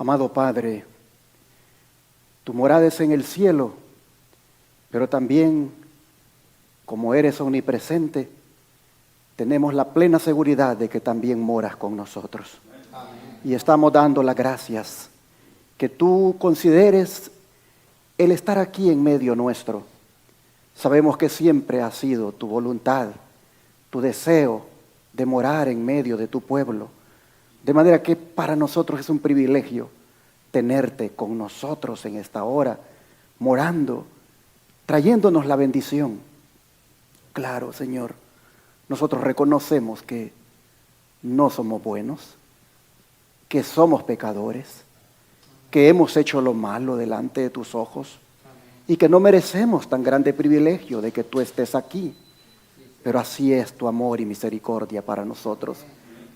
Amado Padre, tu morada es en el cielo, pero también, como eres omnipresente, tenemos la plena seguridad de que también moras con nosotros. Amén. Y estamos dando las gracias que tú consideres el estar aquí en medio nuestro. Sabemos que siempre ha sido tu voluntad, tu deseo de morar en medio de tu pueblo. De manera que para nosotros es un privilegio tenerte con nosotros en esta hora, morando, trayéndonos la bendición. Claro, Señor, nosotros reconocemos que no somos buenos, que somos pecadores, que hemos hecho lo malo delante de tus ojos y que no merecemos tan grande privilegio de que tú estés aquí. Pero así es tu amor y misericordia para nosotros,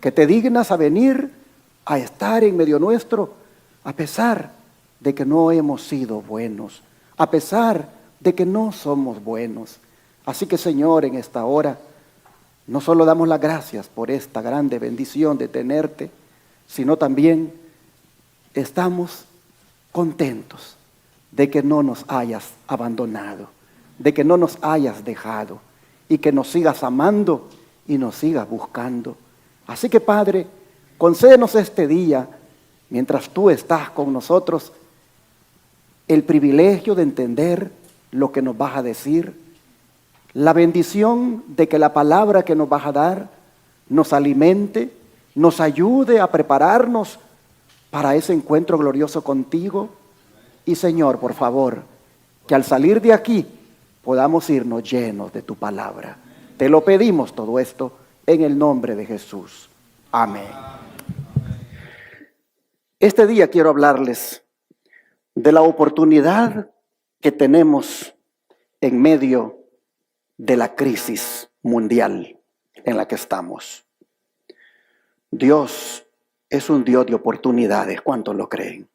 que te dignas a venir a estar en medio nuestro, a pesar de que no hemos sido buenos, a pesar de que no somos buenos. Así que, Señor, en esta hora, no solo damos las gracias por esta grande bendición de tenerte, sino también estamos contentos de que no nos hayas abandonado, de que no nos hayas dejado y que nos sigas amando y nos sigas buscando. Así que, Padre, concédenos este día, mientras tú estás con nosotros, el privilegio de entender lo que nos vas a decir, la bendición de que la palabra que nos vas a dar nos alimente, nos ayude a prepararnos para ese encuentro glorioso contigo. Y, Señor, por favor, que al salir de aquí podamos irnos llenos de tu palabra. Te lo pedimos todo esto en el nombre de Jesús. Amén. Este día quiero hablarles de la oportunidad que tenemos en medio de la crisis mundial en la que estamos. Dios es un Dios de oportunidades, ¿cuántos lo creen?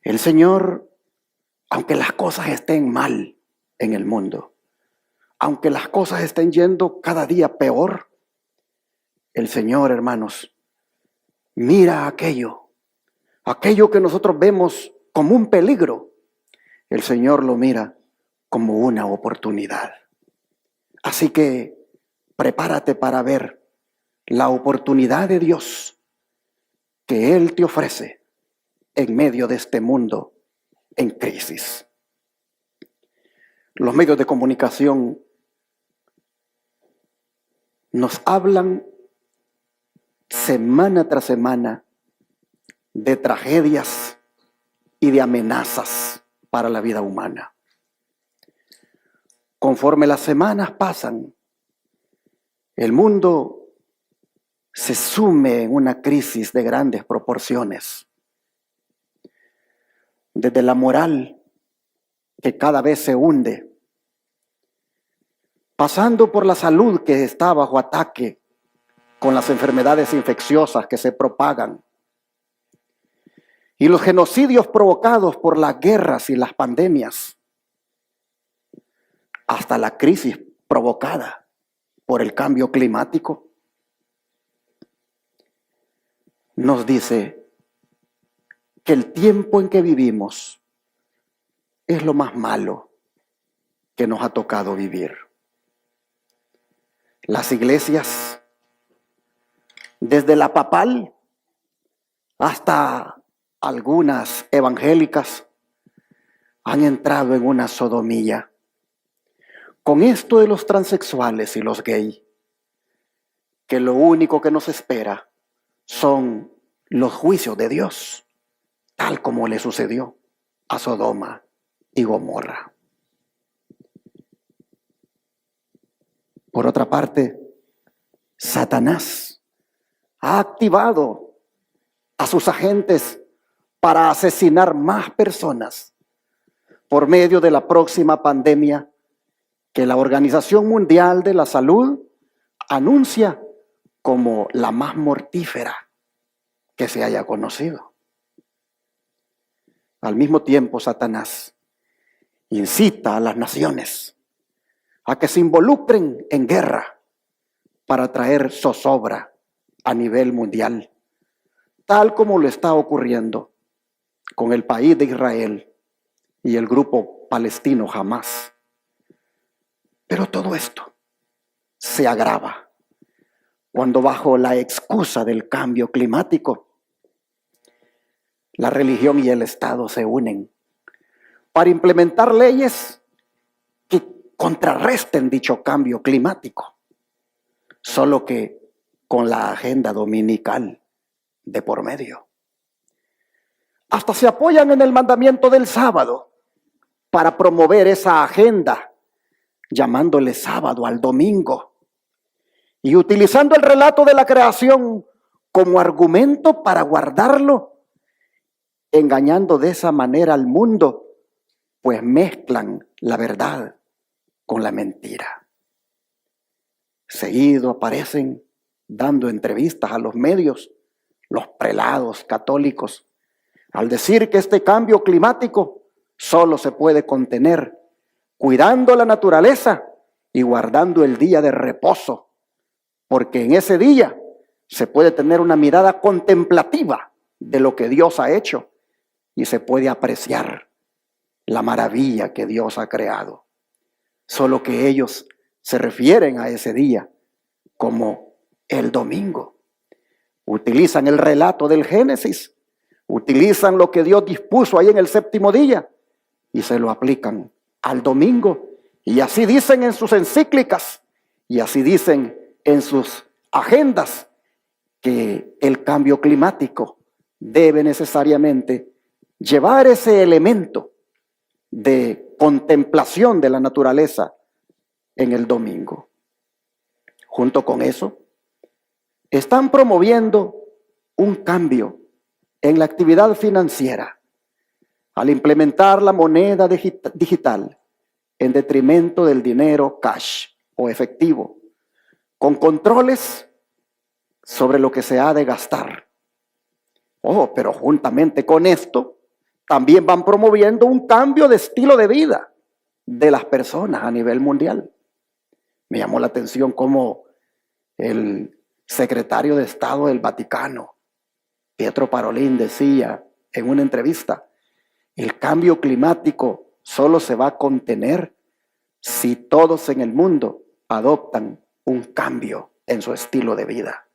El Señor, aunque las cosas estén mal en el mundo, aunque las cosas estén yendo cada día peor, el Señor, hermanos, mira aquello que nosotros vemos como un peligro, el Señor lo mira como una oportunidad. Así que prepárate para ver la oportunidad de Dios que Él te ofrece en medio de este mundo en crisis. Los medios de comunicación nos hablan semana tras semana de tragedias y de amenazas para la vida humana. Conforme las semanas pasan, el mundo se sume en una crisis de grandes proporciones. Desde la moral, que cada vez se hunde, pasando por la salud que está bajo ataque con las enfermedades infecciosas que se propagan, y los genocidios provocados por las guerras y las pandemias, hasta la crisis provocada por el cambio climático, nos dice que el tiempo en que vivimos es lo más malo que nos ha tocado vivir. Las iglesias, desde la papal hasta algunas evangélicas, han entrado en una sodomía con esto de los transexuales y los gays, que lo único que nos espera son los juicios de Dios, tal como le sucedió a Sodoma y Gomorra. Por otra parte, Satanás ha activado a sus agentes para asesinar más personas por medio de la próxima pandemia que la Organización Mundial de la Salud anuncia como la más mortífera que se haya conocido. Al mismo tiempo, Satanás incita a las naciones a que se involucren en guerra para traer zozobra a nivel mundial, tal como lo está ocurriendo con el país de Israel y el grupo palestino Hamás. Pero todo esto se agrava cuando, bajo la excusa del cambio climático, la religión y el Estado se unen para implementar leyes que contrarresten dicho cambio climático, solo que con la agenda dominical de por medio. Hasta se apoyan en el mandamiento del sábado para promover esa agenda, llamándole sábado al domingo y utilizando el relato de la creación como argumento para guardarlo, engañando de esa manera al mundo, pues mezclan la verdad con la mentira. Seguido aparecen dando entrevistas a los medios los prelados católicos al decir que este cambio climático solo se puede contener cuidando la naturaleza y guardando el día de reposo, porque en ese día se puede tener una mirada contemplativa de lo que Dios ha hecho y se puede apreciar la maravilla que Dios ha creado. Solo que ellos se refieren a ese día como el domingo. Utilizan el relato del Génesis, utilizan lo que Dios dispuso ahí en el séptimo día y se lo aplican al domingo. Y así dicen en sus encíclicas y así dicen en sus agendas que el cambio climático debe necesariamente llevar ese elemento de contemplación de la naturaleza en el domingo. Junto con eso, están promoviendo un cambio en la actividad financiera al implementar la moneda digital en detrimento del dinero cash o efectivo, con controles sobre lo que se ha de gastar. Pero juntamente con esto, también van promoviendo un cambio de estilo de vida de las personas a nivel mundial. Me llamó la atención cómo el secretario de Estado del Vaticano, Pietro Parolin, decía en una entrevista: el cambio climático solo se va a contener si todos en el mundo adoptan un cambio en su estilo de vida.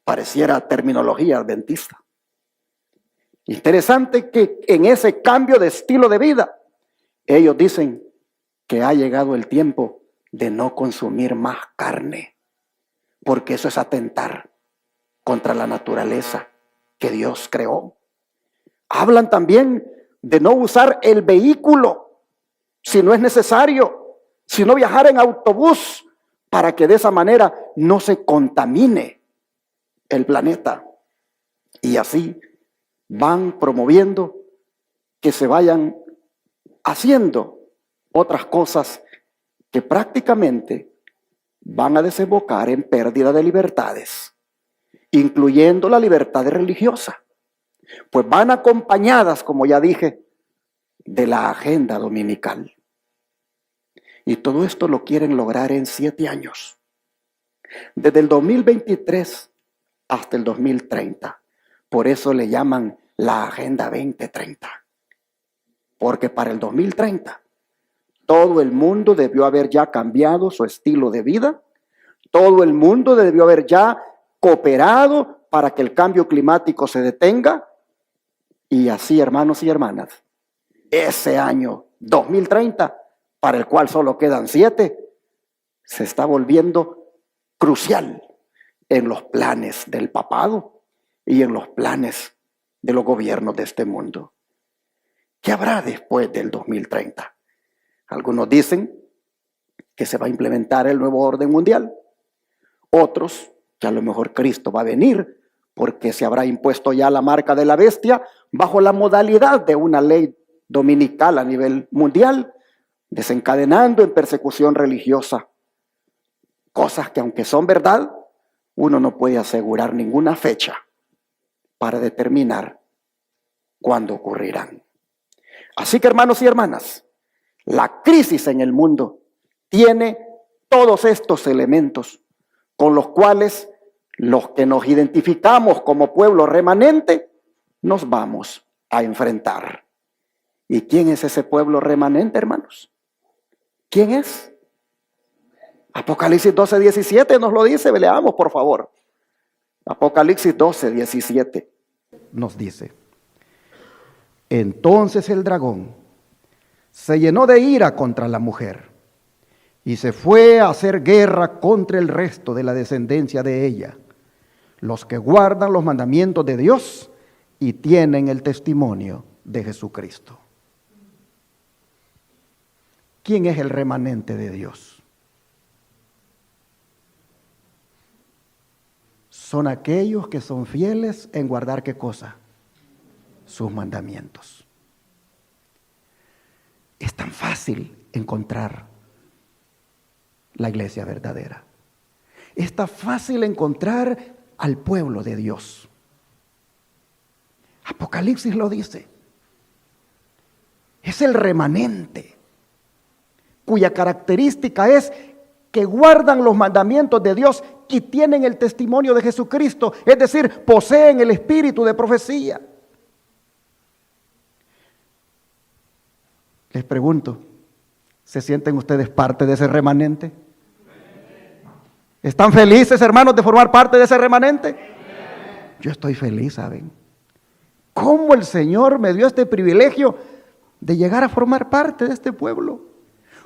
Pareciera terminología adventista. Interesante que en ese cambio de estilo de vida, ellos dicen que ha llegado el tiempo de no consumir más carne, porque eso es atentar contra la naturaleza que Dios creó. Hablan también de no usar el vehículo si no es necesario, sino viajar en autobús, para que de esa manera no se contamine el planeta. Y así van promoviendo que se vayan haciendo otras cosas que prácticamente van a desembocar en pérdida de libertades, incluyendo la libertad religiosa, pues van acompañadas, como ya dije, de la agenda dominical. Y todo esto lo quieren lograr en 7 años, desde el 2023 hasta el 2030. Por eso le llaman la Agenda 2030, porque para el 2030 todo el mundo debió haber ya cambiado su estilo de vida, todo el mundo debió haber ya cooperado para que el cambio climático se detenga. Y así, hermanos y hermanas, ese año 2030, para el cual solo quedan 7, se está volviendo crucial en los planes del papado y en los planes de los gobiernos de este mundo. ¿Qué habrá después del 2030? Algunos dicen que se va a implementar el nuevo orden mundial. Otros que a lo mejor Cristo va a venir porque se habrá impuesto ya la marca de la bestia bajo la modalidad de una ley dominical a nivel mundial, desencadenando en persecución religiosa. Cosas que, aunque son verdad, uno no puede asegurar ninguna fecha para determinar cuándo ocurrirán. Así que, hermanos y hermanas, la crisis en el mundo tiene todos estos elementos con los cuales los que nos identificamos como pueblo remanente, nos vamos a enfrentar. ¿Y quién es ese pueblo remanente, hermanos? ¿Quién es? Apocalipsis 12:17 nos lo dice, leamos por favor. Apocalipsis 12:17 nos dice: entonces el dragón se llenó de ira contra la mujer y se fue a hacer guerra contra el resto de la descendencia de ella, los que guardan los mandamientos de Dios y tienen el testimonio de Jesucristo. ¿Quién es el remanente de Dios? Son aquellos que son fieles en guardar ¿qué cosa? Sus mandamientos. Es tan fácil encontrar la iglesia verdadera. Es tan fácil encontrar al pueblo de Dios. Apocalipsis lo dice. Es el remanente, cuya característica es que guardan los mandamientos de Dios y tienen el testimonio de Jesucristo, es decir, poseen el espíritu de profecía. Les pregunto, ¿se sienten ustedes parte de ese remanente? ¿Están felices, hermanos, de formar parte de ese remanente? Yo estoy feliz, ¿saben? ¿Cómo el Señor me dio este privilegio de llegar a formar parte de este pueblo?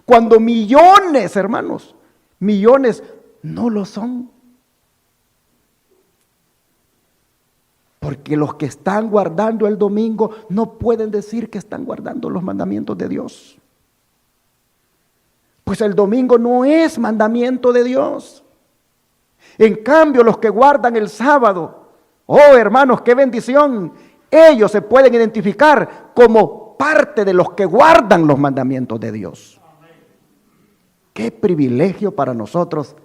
Cuando millones, hermanos, millones no lo son. Porque los que están guardando el domingo no pueden decir que están guardando los mandamientos de Dios. Pues el domingo no es mandamiento de Dios. En cambio, los que guardan el sábado, oh hermanos, qué bendición, ellos se pueden identificar como parte de los que guardan los mandamientos de Dios. Qué privilegio para nosotros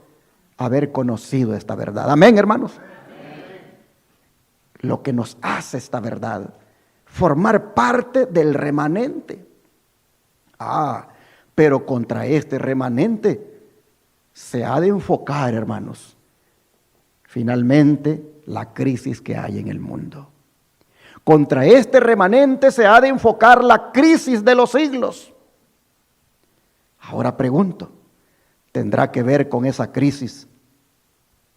haber conocido esta verdad. Amén, hermanos. Lo que nos hace esta verdad, formar parte del remanente. Pero contra este remanente se ha de enfocar, hermanos, finalmente la crisis que hay en el mundo. Contra este remanente se ha de enfocar la crisis de los siglos. Ahora pregunto, ¿tendrá que ver con esa crisis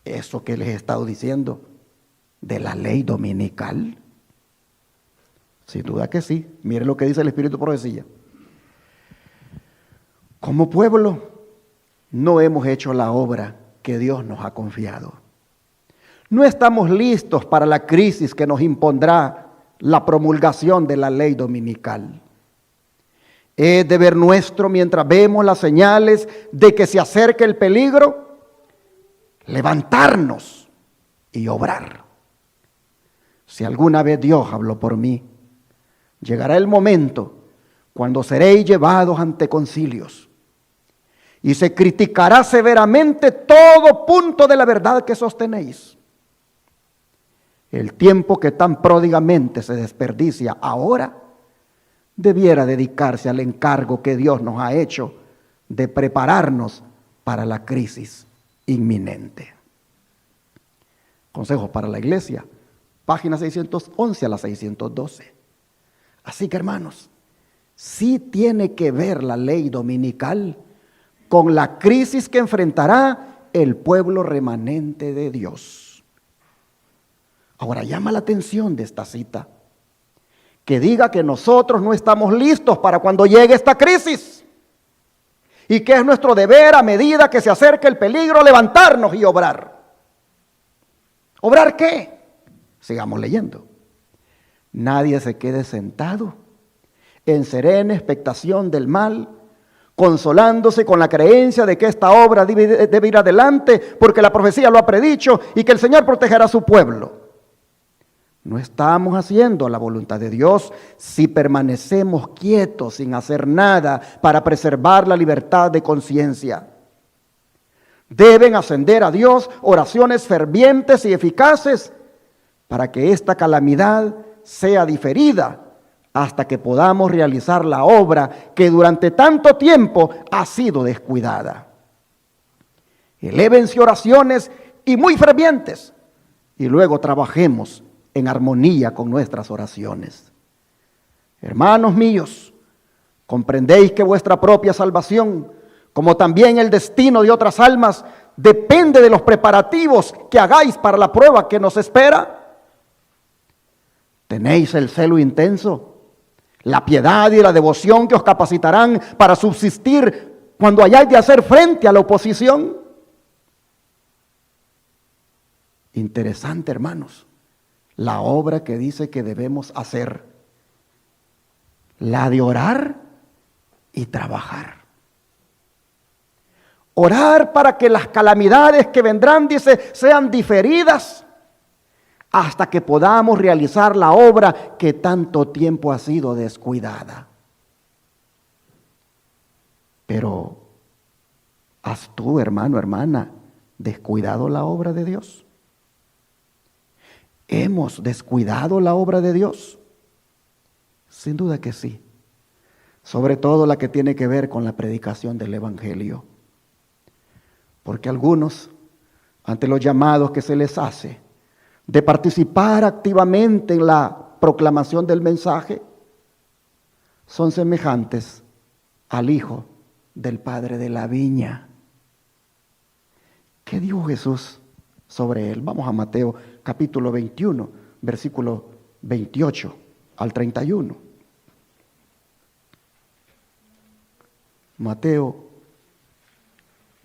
eso que les he estado diciendo de la ley dominical? Sin duda que sí. Miren lo que dice el Espíritu de Profecía. Como pueblo no hemos hecho la obra que Dios nos ha confiado. No estamos listos para la crisis que nos impondrá la promulgación de la ley dominical. Es deber nuestro, mientras vemos las señales de que se acerca el peligro, levantarnos y obrar. Si alguna vez Dios habló por mí, llegará el momento cuando seréis llevados ante concilios y se criticará severamente todo punto de la verdad que sostenéis. El tiempo que tan pródigamente se desperdicia ahora debiera dedicarse al encargo que Dios nos ha hecho de prepararnos para la crisis inminente. Consejos para la iglesia, página 611 a la 612. Así que, hermanos, sí tiene que ver la ley dominical con la crisis que enfrentará el pueblo remanente de Dios. Ahora llama la atención de esta cita, que diga que nosotros no estamos listos para cuando llegue esta crisis y que es nuestro deber a medida que se acerque el peligro levantarnos y obrar. ¿Obrar qué? Sigamos leyendo. Nadie se quede sentado en serena expectación del mal, consolándose con la creencia de que esta obra debe ir adelante porque la profecía lo ha predicho y que el Señor protegerá a su pueblo. No estamos haciendo la voluntad de Dios si permanecemos quietos sin hacer nada para preservar la libertad de conciencia. Deben ascender a Dios oraciones fervientes y eficaces para que esta calamidad sea diferida hasta que podamos realizar la obra que durante tanto tiempo ha sido descuidada. Elévense oraciones y muy fervientes y luego trabajemos en armonía con nuestras oraciones. Hermanos míos, comprendéis que vuestra propia salvación, como también el destino de otras almas, depende de los preparativos que hagáis para la prueba que nos espera. Tenéis el celo intenso, la piedad y la devoción que os capacitarán para subsistir cuando hayáis de hacer frente a la oposición. Interesante, hermanos, la obra que dice que debemos hacer, la de orar y trabajar. Orar para que las calamidades que vendrán, dice, sean diferidas hasta que podamos realizar la obra que tanto tiempo ha sido descuidada. Pero, ¿has tú, hermano, hermana, descuidado la obra de Dios? ¿Hemos descuidado la obra de Dios? Sin duda que sí. Sobre todo la que tiene que ver con la predicación del Evangelio. Porque algunos, ante los llamados que se les hace de participar activamente en la proclamación del mensaje, son semejantes al hijo del padre de la viña. ¿Qué dijo Jesús sobre él? Vamos a Mateo capítulo 21, versículo 28 al 31. Mateo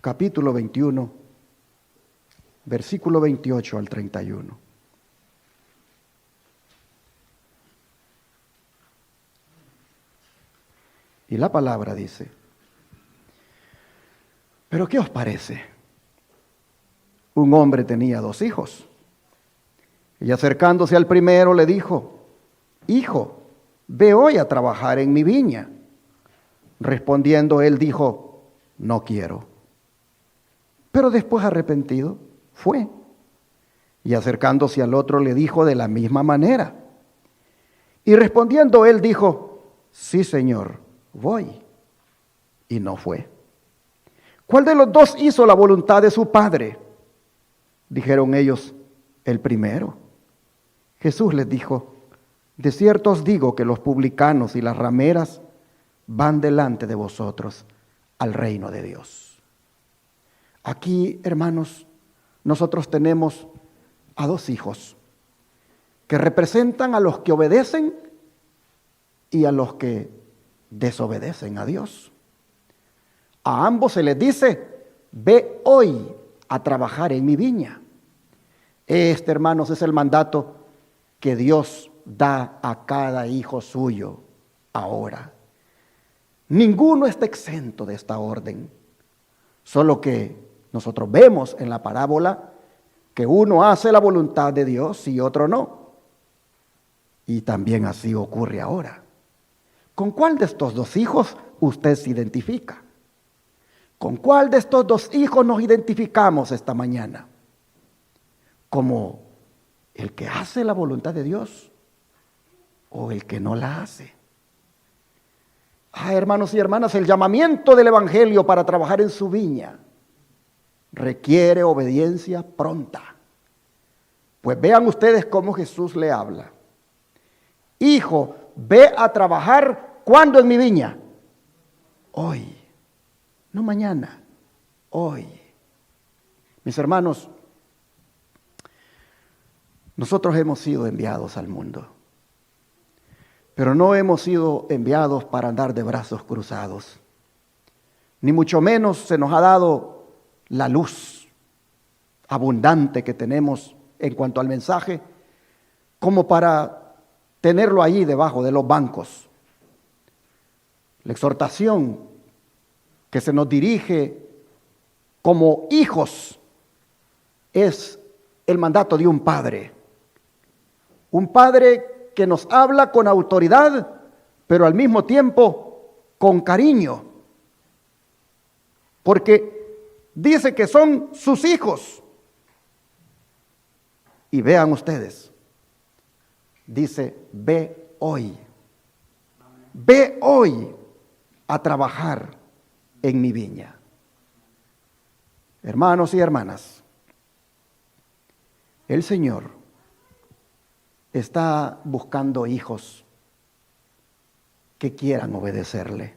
capítulo 21, versículo 28 al 31. Y la palabra dice: ¿pero qué os parece? Un hombre tenía 2 hijos. Y acercándose al primero le dijo: Hijo, ve hoy a trabajar en mi viña. Respondiendo él dijo: No quiero. Pero después, arrepentido, fue. Y acercándose al otro le dijo de la misma manera. Y respondiendo él dijo: Sí, Señor, voy. Y no fue. ¿Cuál de los 2 hizo la voluntad de su padre? Dijeron ellos: el primero. Jesús les dijo: de cierto os digo que los publicanos y las rameras van delante de vosotros al reino de Dios. Aquí, hermanos, nosotros tenemos a 2 hijos que representan a los que obedecen y a los que desobedecen a Dios. A ambos se les dice: ve hoy a trabajar en mi viña. Este, hermanos, es el mandato que Dios da a cada hijo suyo ahora. Ninguno está exento de esta orden, solo que nosotros vemos en la parábola que uno hace la voluntad de Dios y otro no. Y también así ocurre ahora. ¿Con cuál de estos 2 hijos usted se identifica? ¿Con cuál de estos 2 hijos nos identificamos esta mañana? ¿Como el que hace la voluntad de Dios o el que no la hace? Hermanos y hermanas, el llamamiento del Evangelio para trabajar en su viña requiere obediencia pronta. Pues vean ustedes cómo Jesús le habla. Hijo, ve a trabajar, ¿cuándo en mi viña? Hoy, no mañana, hoy. Mis hermanos, nosotros hemos sido enviados al mundo, pero no hemos sido enviados para andar de brazos cruzados, ni mucho menos se nos ha dado la luz abundante que tenemos en cuanto al mensaje, como para tenerlo ahí debajo de los bancos. La exhortación que se nos dirige como hijos es el mandato de un padre que nos habla con autoridad, pero al mismo tiempo con cariño, porque dice que son sus hijos. Y vean ustedes, dice: ve hoy a trabajar en mi viña. Hermanos y hermanas, El Señor está buscando hijos que quieran obedecerle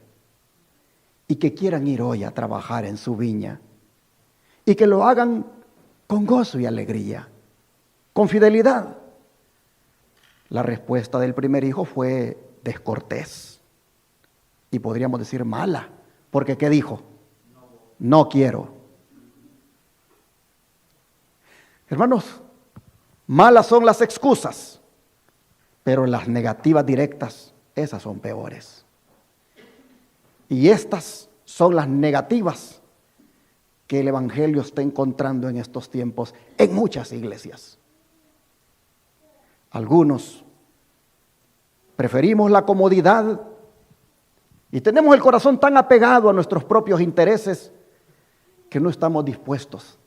y que quieran ir hoy a trabajar en su viña y que lo hagan con gozo y alegría, con fidelidad. La respuesta del primer hijo fue descortés y podríamos decir mala, porque ¿qué dijo? No quiero. Hermanos, malas son las excusas, pero las negativas directas, esas son peores. Y estas son las negativas que el Evangelio está encontrando en estos tiempos en muchas iglesias. Algunos preferimos la comodidad y tenemos el corazón tan apegado a nuestros propios intereses que no estamos dispuestos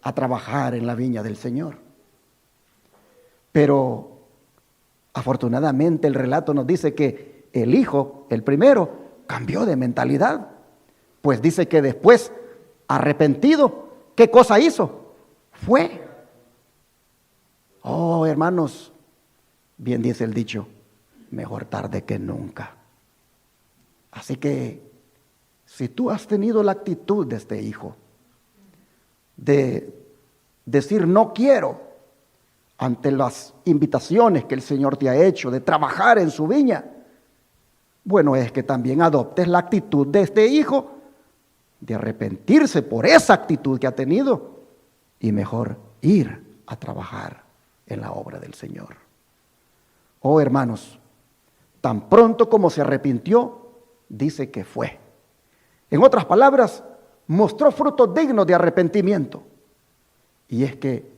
a trabajar en la viña del Señor. Pero afortunadamente el relato nos dice que el hijo, el primero, cambió de mentalidad. Pues dice que después, arrepentido, ¿qué cosa hizo? Fue. Oh, hermanos, bien dice el dicho, mejor tarde que nunca. Así que, si tú has tenido la actitud de este hijo, de decir no quiero ante las invitaciones que el Señor te ha hecho de trabajar en su viña, bueno es que también adoptes la actitud de este hijo, de arrepentirse por esa actitud que ha tenido y mejor ir a trabajar en la obra del Señor. Oh hermanos, tan pronto como se arrepintió, dice que fue. En otras palabras, mostró frutos dignos de arrepentimiento. Y es que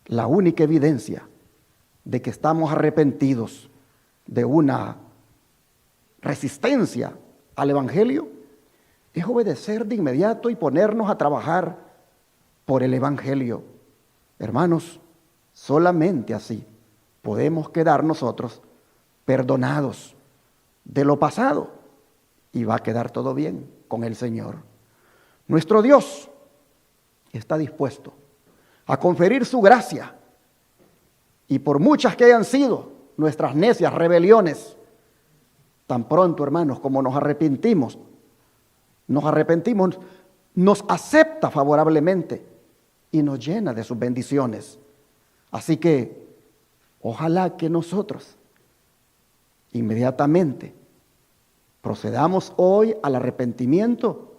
la única evidencia de que estamos arrepentidos de una resistencia al Evangelio es obedecer de inmediato y ponernos a trabajar por el Evangelio. Hermanos, solamente así podemos quedar nosotros perdonados de lo pasado y va a quedar todo bien con el Señor. Nuestro Dios está dispuesto a conferir su gracia y por muchas que hayan sido nuestras necias rebeliones, tan pronto, hermanos, como nos arrepentimos, nos acepta favorablemente y nos llena de sus bendiciones. Así que, ojalá que nosotros inmediatamente procedamos hoy al arrepentimiento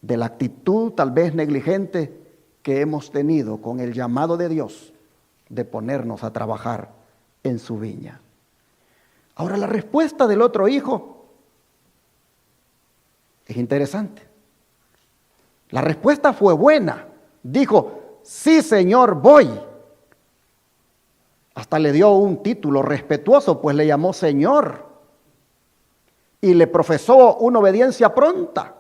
de la actitud tal vez negligente que hemos tenido con el llamado de Dios de ponernos a trabajar en su viña. Ahora, la respuesta del otro hijo es interesante. La respuesta fue buena. Dijo, sí, Señor, voy. Hasta le dio un título respetuoso, pues le llamó Señor. Y le profesó una obediencia pronta.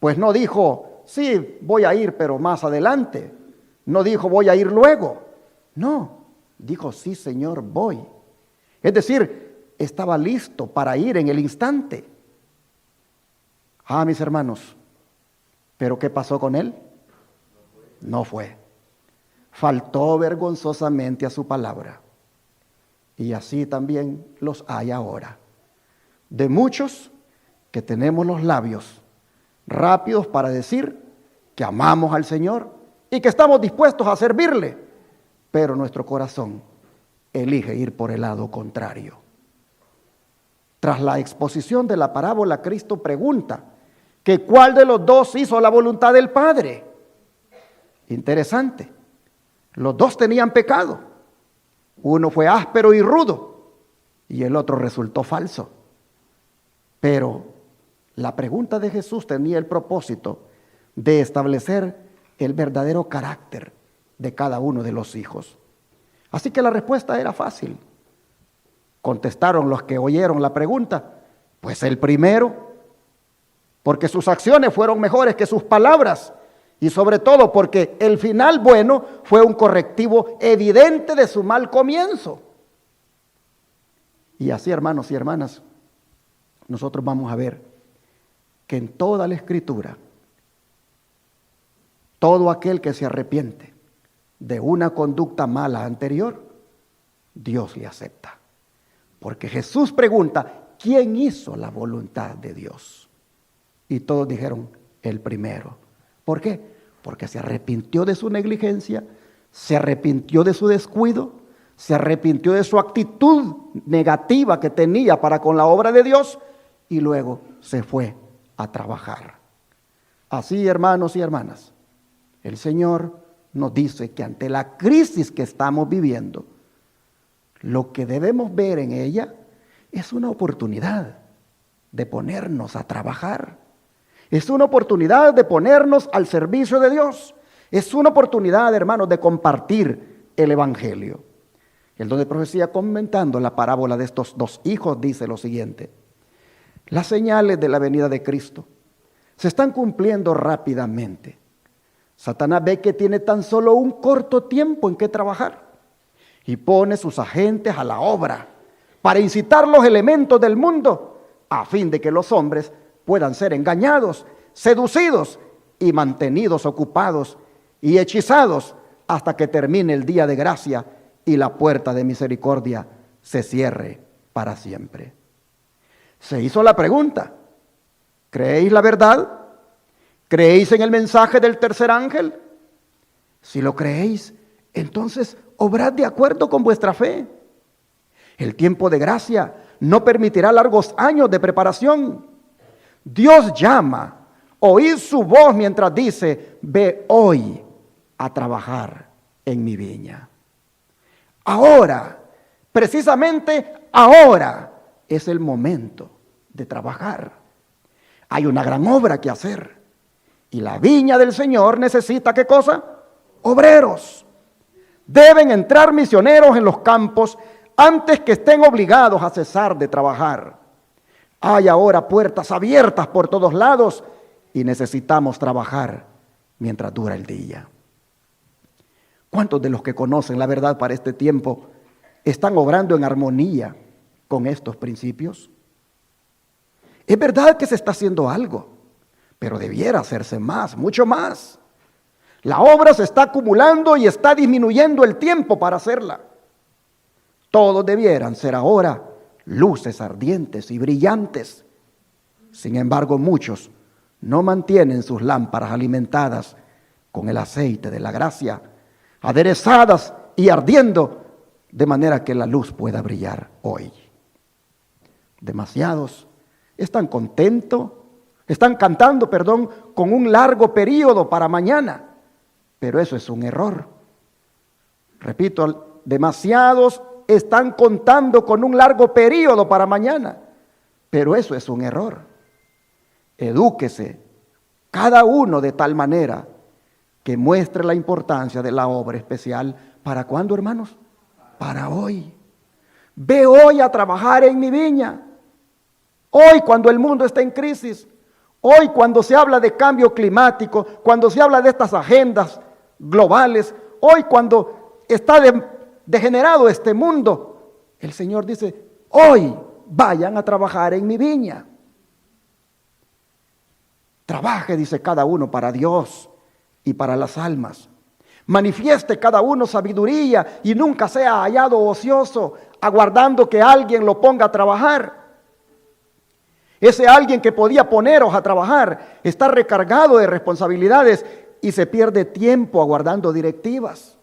Pues no dijo, sí, voy a ir, pero más adelante. No dijo, voy a ir luego. No, dijo, sí, Señor, voy. Es decir, estaba listo para ir en el instante. Ah, mis hermanos, ¿pero qué pasó con él? No fue. Faltó vergonzosamente a su palabra. Y así también los hay ahora. De muchos que tenemos los labios rápidos para decir que amamos al Señor y que estamos dispuestos a servirle, pero nuestro corazón elige ir por el lado contrario. Tras la exposición de la parábola, Cristo pregunta que cuál de los dos hizo la voluntad del Padre. Interesante. Los dos tenían pecado. Uno fue áspero y rudo y el otro resultó falso. Pero la pregunta de Jesús tenía el propósito de establecer el verdadero carácter de cada uno de los hijos. Así que la respuesta era fácil. Contestaron los que oyeron la pregunta, pues el primero, porque sus acciones fueron mejores que sus palabras y sobre todo porque el final bueno fue un correctivo evidente de su mal comienzo. Y así, hermanos y hermanas, nosotros vamos a ver que en toda la Escritura, todo aquel que se arrepiente de una conducta mala anterior, Dios le acepta. Porque Jesús pregunta, ¿quién hizo la voluntad de Dios? Y todos dijeron, el primero. ¿Por qué? Porque se arrepintió de su negligencia, se arrepintió de su descuido, se arrepintió de su actitud negativa que tenía para con la obra de Dios y luego se fue a trabajar. Así, hermanos y hermanas, el Señor nos dice que ante la crisis que estamos viviendo, lo que debemos ver en ella es una oportunidad de ponernos a trabajar. Es una oportunidad de ponernos al servicio de Dios. Es una oportunidad, hermanos, de compartir el Evangelio. El don de profecía, comentando la parábola de estos dos hijos, dice lo siguiente: las señales de la venida de Cristo se están cumpliendo rápidamente. Satanás ve que tiene tan solo un corto tiempo en que trabajar y pone sus agentes a la obra para incitar los elementos del mundo a fin de que los hombres puedan ser engañados, seducidos y mantenidos ocupados y hechizados hasta que termine el día de gracia y la puerta de misericordia se cierre para siempre. Se hizo la pregunta: ¿creéis la verdad? ¿Creéis en el mensaje del tercer ángel? Si lo creéis, entonces obrad de acuerdo con vuestra fe. El tiempo de gracia no permitirá largos años de preparación. Dios llama, oíd su voz mientras dice: ve hoy a trabajar en mi viña. Ahora, precisamente ahora, es el momento de trabajar. Hay una gran obra que hacer. Y la viña del Señor necesita, ¿qué cosa? Obreros. Deben entrar misioneros en los campos antes que estén obligados a cesar de trabajar. Hay ahora puertas abiertas por todos lados y necesitamos trabajar mientras dura el día. ¿Cuántos de los que conocen la verdad para este tiempo están obrando en armonía con estos principios? Es verdad que se está haciendo algo, pero debiera hacerse más, mucho más. La obra se está acumulando y está disminuyendo el tiempo para hacerla. Todos debieran ser ahora luces ardientes y brillantes. Sin embargo, muchos no mantienen sus lámparas alimentadas con el aceite de la gracia, aderezadas y ardiendo, de manera que la luz pueda brillar hoy. Demasiados están cantando, con un largo periodo para mañana, pero eso es un error. Repito, demasiados están contando con un largo periodo para mañana, pero eso es un error. Edúquese cada uno de tal manera que muestre la importancia de la obra especial. ¿Para cuándo, hermanos? Para hoy. Ve hoy a trabajar en mi viña. Hoy, cuando el mundo está en crisis. Hoy, cuando se habla de cambio climático, cuando se habla de estas agendas globales. Hoy, cuando está degenerado este mundo, el Señor dice: hoy vayan a trabajar en mi viña. Trabaje, dice, cada uno para Dios y para las almas. Manifieste cada uno sabiduría y nunca sea hallado ocioso, aguardando que alguien lo ponga a trabajar. Ese alguien que podía poneros a trabajar está recargado de responsabilidades y se pierde tiempo aguardando directivas.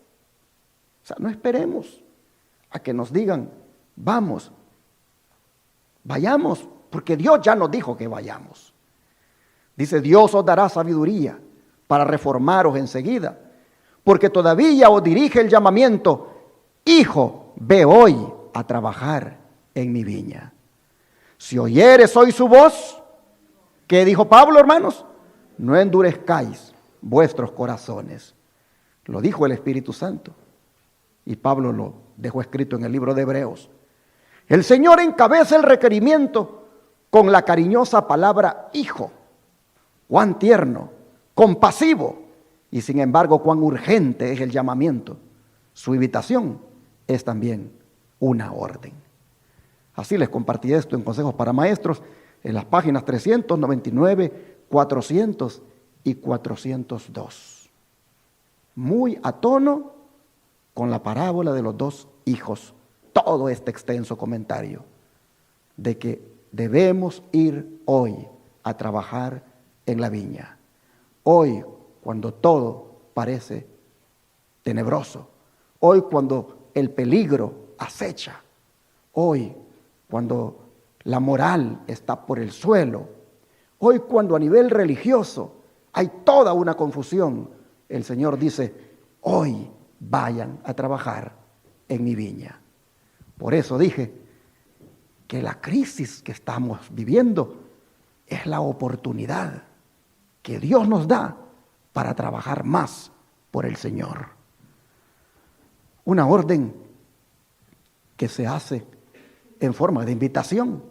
O sea, no esperemos a que nos digan: vayamos, porque Dios ya nos dijo que vayamos. Dice: Dios os dará sabiduría para reformaros enseguida, porque todavía os dirige el llamamiento: hijo, ve hoy a trabajar en mi viña. Si oyeres hoy su voz, ¿qué dijo Pablo, hermanos? No endurezcáis vuestros corazones. Lo dijo el Espíritu Santo. Y Pablo lo dejó escrito en el libro de Hebreos. El Señor encabeza el requerimiento con la cariñosa palabra hijo. Cuán tierno, compasivo y sin embargo cuán urgente es el llamamiento. Su invitación es también una orden. Así les compartí esto en Consejos para Maestros en las páginas 399, 400 y 402. Muy a tono con la parábola de los dos hijos, todo este extenso comentario de que debemos ir hoy a trabajar en la viña. Hoy, cuando todo parece tenebroso, hoy cuando el peligro acecha, hoy cuando la moral está por el suelo, hoy cuando a nivel religioso hay toda una confusión, el Señor dice, hoy vayan a trabajar en mi viña. Por eso dije que la crisis que estamos viviendo es la oportunidad que Dios nos da para trabajar más por el Señor. Una orden que se hace en forma de invitación,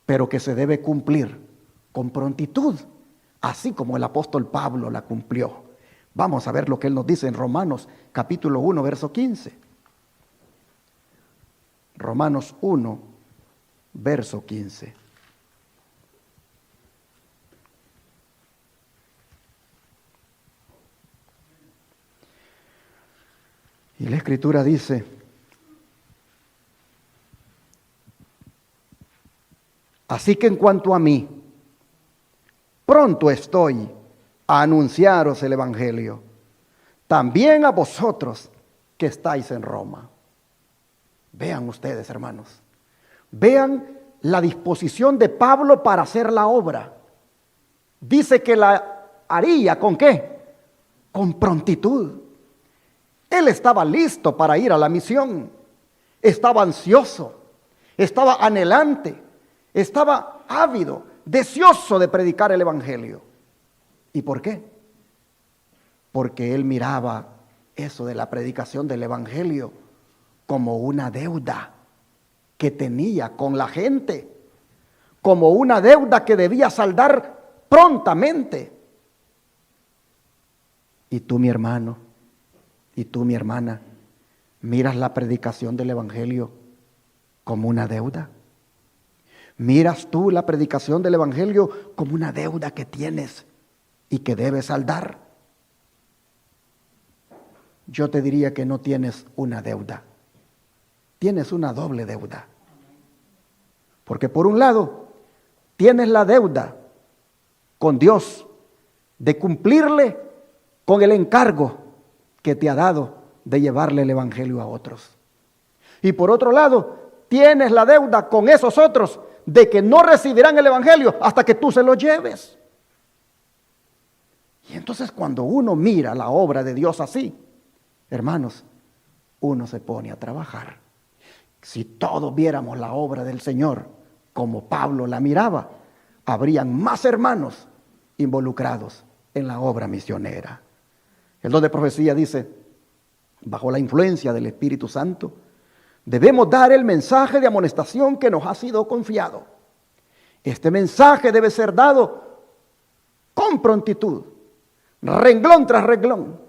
pero que se debe cumplir con prontitud, así como el apóstol Pablo la cumplió. Vamos a ver lo que él nos dice en Romanos capítulo 1, verso 15. Romanos 1, verso 15. Y la Escritura dice, así que en cuanto a mí, pronto estoy a anunciaros el Evangelio, también a vosotros que estáis en Roma. Vean ustedes, hermanos, vean la disposición de Pablo para hacer la obra. Dice que la haría ¿con qué? Con prontitud. Él estaba listo para ir a la misión, estaba ansioso, estaba anhelante, estaba ávido, deseoso de predicar el Evangelio. ¿Y por qué? Porque él miraba eso de la predicación del Evangelio como una deuda que tenía con la gente, como una deuda que debía saldar prontamente. Y tú, mi hermano, y tú, mi hermana, miras la predicación del Evangelio como una deuda. Miras tú la predicación del Evangelio como una deuda que tienes y que debes saldar. Yo te diría que no tienes una deuda, tienes una doble deuda. Porque por un lado, tienes la deuda con Dios de cumplirle con el encargo que te ha dado de llevarle el Evangelio a otros. Y por otro lado, tienes la deuda con esos otros de que no recibirán el Evangelio hasta que tú se lo lleves. Y entonces cuando uno mira la obra de Dios así, hermanos, uno se pone a trabajar. Si todos viéramos la obra del Señor como Pablo la miraba, habrían más hermanos involucrados en la obra misionera. El don de profecía dice, bajo la influencia del Espíritu Santo, debemos dar el mensaje de amonestación que nos ha sido confiado. Este mensaje debe ser dado con prontitud, renglón tras renglón,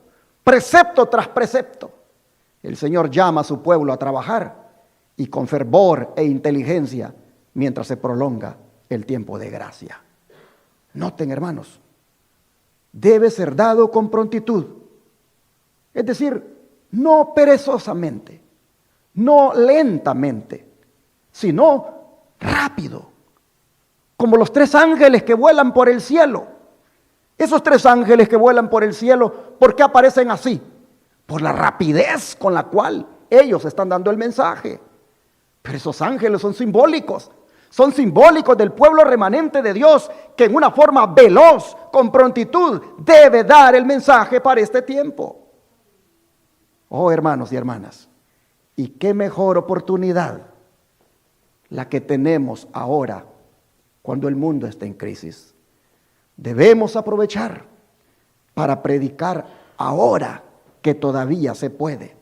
precepto tras precepto. El Señor llama a su pueblo a trabajar y con fervor e inteligencia mientras se prolonga el tiempo de gracia. Noten, hermanos, debe ser dado con prontitud. Es decir, no perezosamente, no lentamente, sino rápido. Como los 3 ángeles que vuelan por el cielo. Esos 3 ángeles que vuelan por el cielo, ¿por qué aparecen así? Por la rapidez con la cual ellos están dando el mensaje. Pero esos ángeles son simbólicos del pueblo remanente de Dios que en una forma veloz, con prontitud, debe dar el mensaje para este tiempo. Oh, hermanos y hermanas, y qué mejor oportunidad la que tenemos ahora cuando el mundo está en crisis. Debemos aprovechar para predicar ahora que todavía se puede.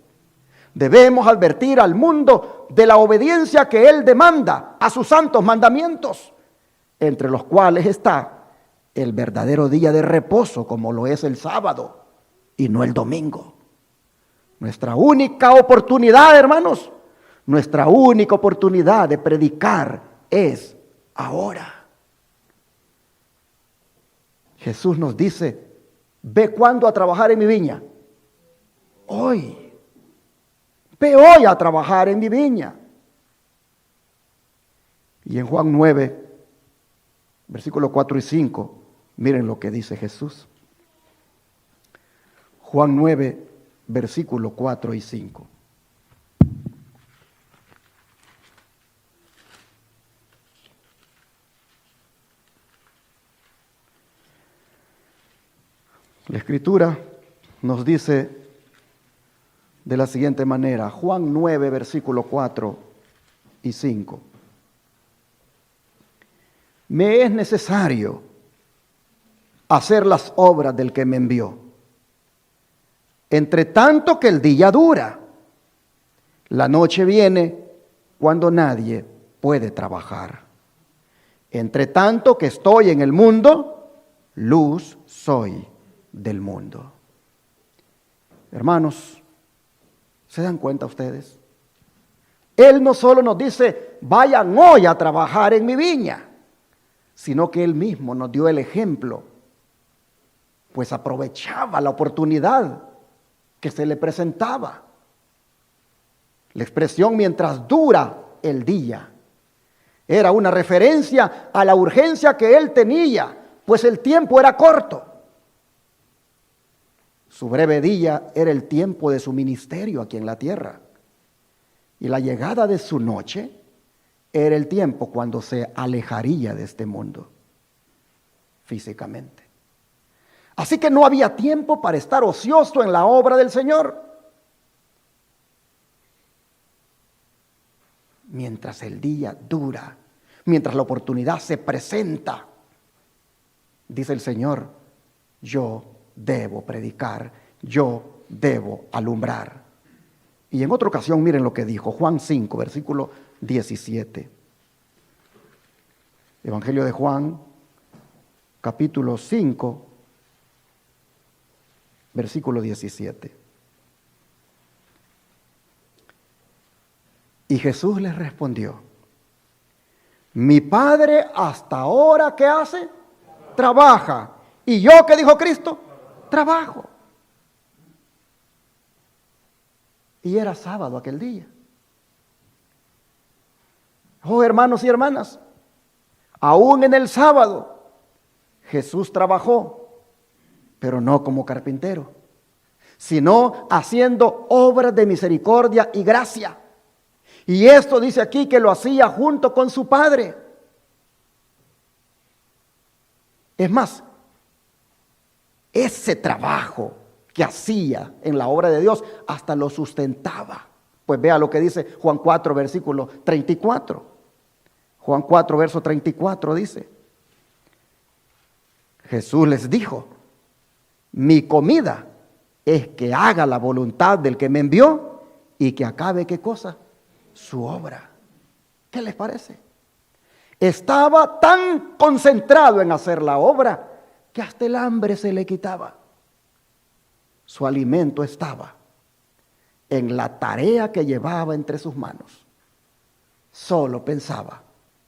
Debemos advertir al mundo de la obediencia que Él demanda a sus santos mandamientos, entre los cuales está el verdadero día de reposo, como lo es el sábado y no el domingo. Nuestra única oportunidad, hermanos, nuestra única oportunidad de predicar es ahora. Jesús nos dice, ve cuándo a trabajar en mi viña. Hoy. Ve hoy a trabajar en mi viña. Y en Juan 9, versículos 4 y 5, miren lo que dice Jesús. Juan 9, versículos 4 y 5. La Escritura nos dice de la siguiente manera, Juan 9, versículos 4 y 5. Me es necesario hacer las obras del que me envió, entre tanto que el día dura. La noche viene cuando nadie puede trabajar. Entre tanto que estoy en el mundo, luz soy del mundo. Hermanos, ¿se dan cuenta ustedes? Él no solo nos dice, vayan hoy a trabajar en mi viña, sino que Él mismo nos dio el ejemplo, pues aprovechaba la oportunidad que se le presentaba. La expresión mientras dura el día era una referencia a la urgencia que Él tenía, pues el tiempo era corto. Su breve día era el tiempo de su ministerio aquí en la tierra. Y la llegada de su noche era el tiempo cuando se alejaría de este mundo físicamente. Así que no había tiempo para estar ocioso en la obra del Señor. Mientras el día dura, mientras la oportunidad se presenta, dice el Señor, yo debo predicar, yo debo alumbrar. Y en otra ocasión, miren lo que dijo, Juan 5, versículo 17. Evangelio de Juan, capítulo 5, versículo 17. Y Jesús les respondió, mi Padre hasta ahora, ¿qué hace? Trabaja. ¿Y yo, qué dijo Cristo? Trabajo. Y era sábado aquel día. Oh, hermanos y hermanas, aún en el sábado Jesús trabajó, pero no como carpintero, sino haciendo obras de misericordia y gracia. Y esto dice aquí que lo hacía junto con su Padre. Es más, ese trabajo que hacía en la obra de Dios hasta lo sustentaba. Pues vea lo que dice Juan 4, versículo 34. Juan 4, verso 34 dice, Jesús les dijo, mi comida es que haga la voluntad del que me envió y que acabe, ¿qué cosa? Su obra. ¿Qué les parece? Estaba tan concentrado en hacer la obra que hasta el hambre se le quitaba. Su alimento estaba en la tarea que llevaba entre sus manos. Solo pensaba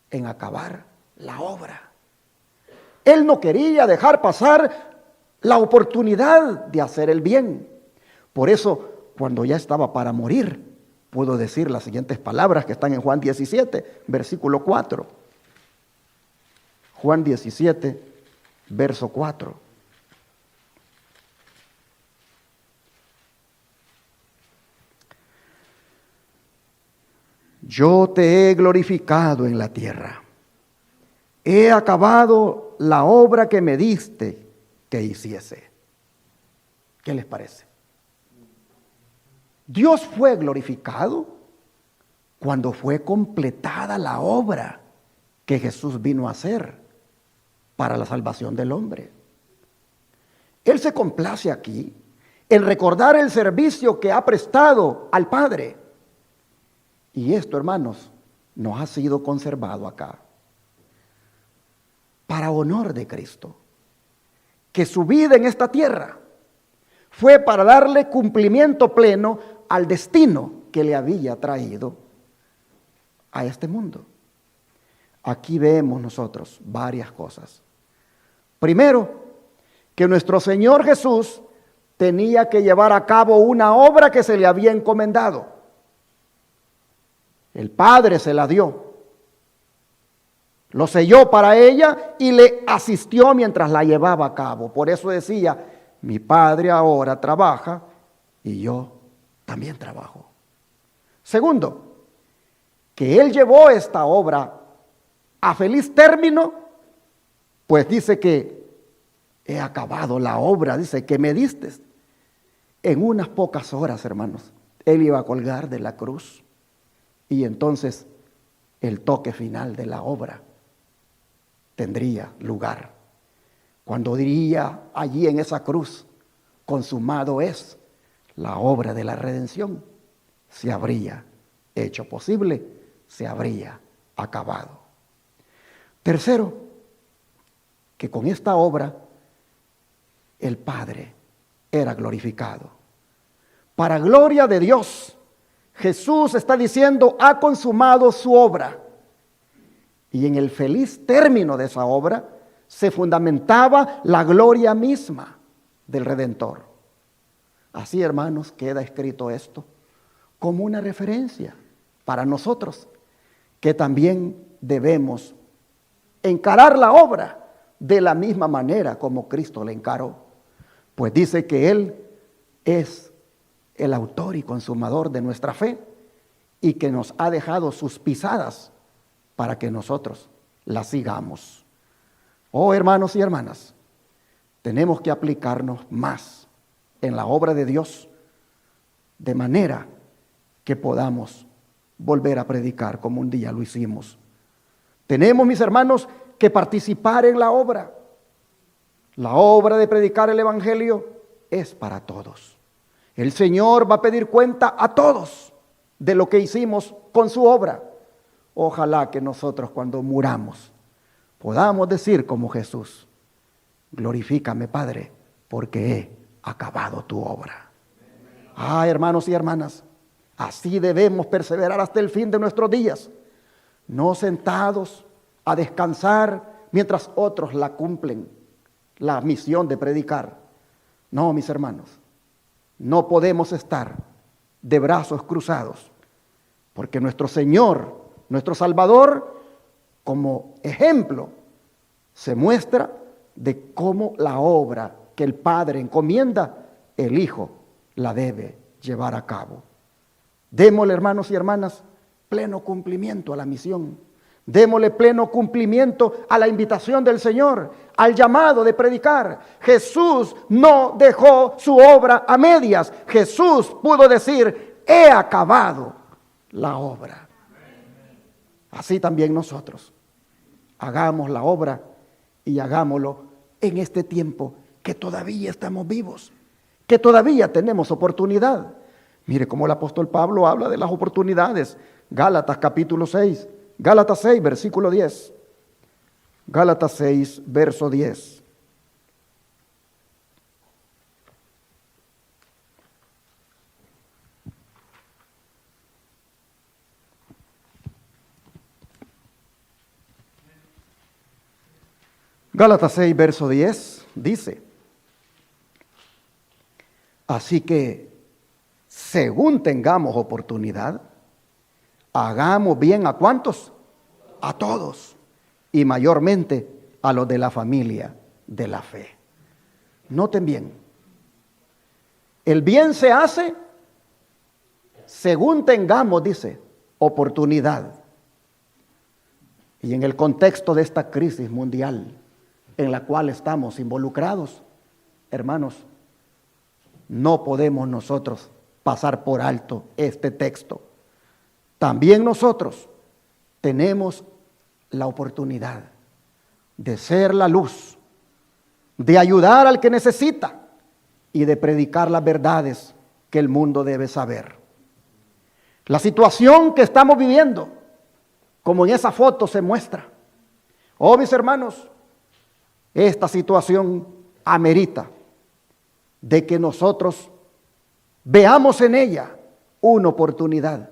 en acabar la obra. Él no quería dejar pasar la oportunidad de hacer el bien. Por eso, cuando ya estaba para morir, pudo decir las siguientes palabras que están en Juan 17, versículo 4. Juan 17, verso 4. Yo te he glorificado en la tierra. He acabado la obra que me diste que hiciese. ¿Qué les parece? Dios fue glorificado cuando fue completada la obra que Jesús vino a hacer para la salvación del hombre. Él se complace aquí en recordar el servicio que ha prestado al Padre. Y esto, hermanos, nos ha sido conservado acá para honor de Cristo, que su vida en esta tierra fue para darle cumplimiento pleno al destino que le había traído a este mundo. Aquí vemos nosotros varias cosas. Primero, que nuestro Señor Jesús tenía que llevar a cabo una obra que se le había encomendado. El Padre se la dio. Lo selló para ella y le asistió mientras la llevaba a cabo. Por eso decía, mi Padre ahora trabaja y yo también trabajo. Segundo, que Él llevó esta obra a feliz término, pues dice que he acabado la obra, dice que me diste. En unas pocas horas, hermanos, Él iba a colgar de la cruz y entonces el toque final de la obra tendría lugar. Cuando diría allí en esa cruz, consumado es, la obra de la redención se habría hecho posible, se habría acabado. Tercero, que con esta obra el Padre era glorificado. Para gloria de Dios, Jesús está diciendo, ha consumado su obra. Y en el feliz término de esa obra se fundamentaba la gloria misma del Redentor. Así, hermanos, queda escrito esto como una referencia para nosotros, que también debemos encarar la obra de la misma manera como Cristo la encaró. Pues dice que Él es el autor y consumador de nuestra fe y que nos ha dejado sus pisadas para que nosotros las sigamos. Oh, hermanos y hermanas, tenemos que aplicarnos más en la obra de Dios de manera que podamos volver a predicar como un día lo hicimos. Tenemos, mis hermanos, que participar en la obra. La obra de predicar el Evangelio es para todos. El Señor va a pedir cuenta a todos de lo que hicimos con su obra. Ojalá que nosotros cuando muramos podamos decir como Jesús, glorifícame, Padre, porque he acabado tu obra. Hermanos y hermanas, así debemos perseverar hasta el fin de nuestros días, no sentados a descansar mientras otros la cumplen, la misión de predicar. No, mis hermanos, no podemos estar de brazos cruzados, porque nuestro Señor, nuestro Salvador, como ejemplo, se muestra de cómo la obra que el Padre encomienda, el Hijo la debe llevar a cabo. Démosle, hermanos y hermanas, pleno cumplimiento a la misión. Démosle pleno cumplimiento a la invitación del Señor, al llamado de predicar. Jesús no dejó su obra a medias. Jesús pudo decir, he acabado la obra. Así también nosotros hagamos la obra y hagámoslo en este tiempo que todavía estamos vivos, que todavía tenemos oportunidad. Mire cómo el apóstol Pablo habla de las oportunidades. Gálatas capítulo 6, Gálatas 6, versículo 10. Gálatas 6, verso 10. Gálatas 6, verso 10 dice, así que según tengamos oportunidad, hagamos bien ¿a cuántos? A todos, y mayormente a los de la familia de la fe. Noten bien, el bien se hace según tengamos, dice, oportunidad. Y en el contexto de esta crisis mundial en la cual estamos involucrados, hermanos, no podemos nosotros pasar por alto este texto. También nosotros tenemos la oportunidad de ser la luz, de ayudar al que necesita y de predicar las verdades que el mundo debe saber. La situación que estamos viviendo, como en esa foto se muestra, mis hermanos, esta situación amerita de que nosotros veamos en ella una oportunidad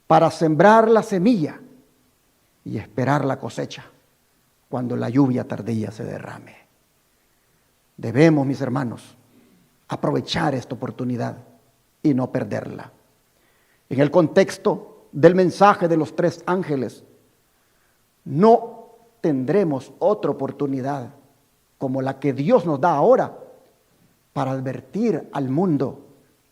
para sembrar la semilla y esperar la cosecha cuando la lluvia tardía se derrame. Debemos, mis hermanos, aprovechar esta oportunidad y no perderla. En el contexto del mensaje de los 3 ángeles, no tendremos otra oportunidad como la que Dios nos da ahora para advertir al mundo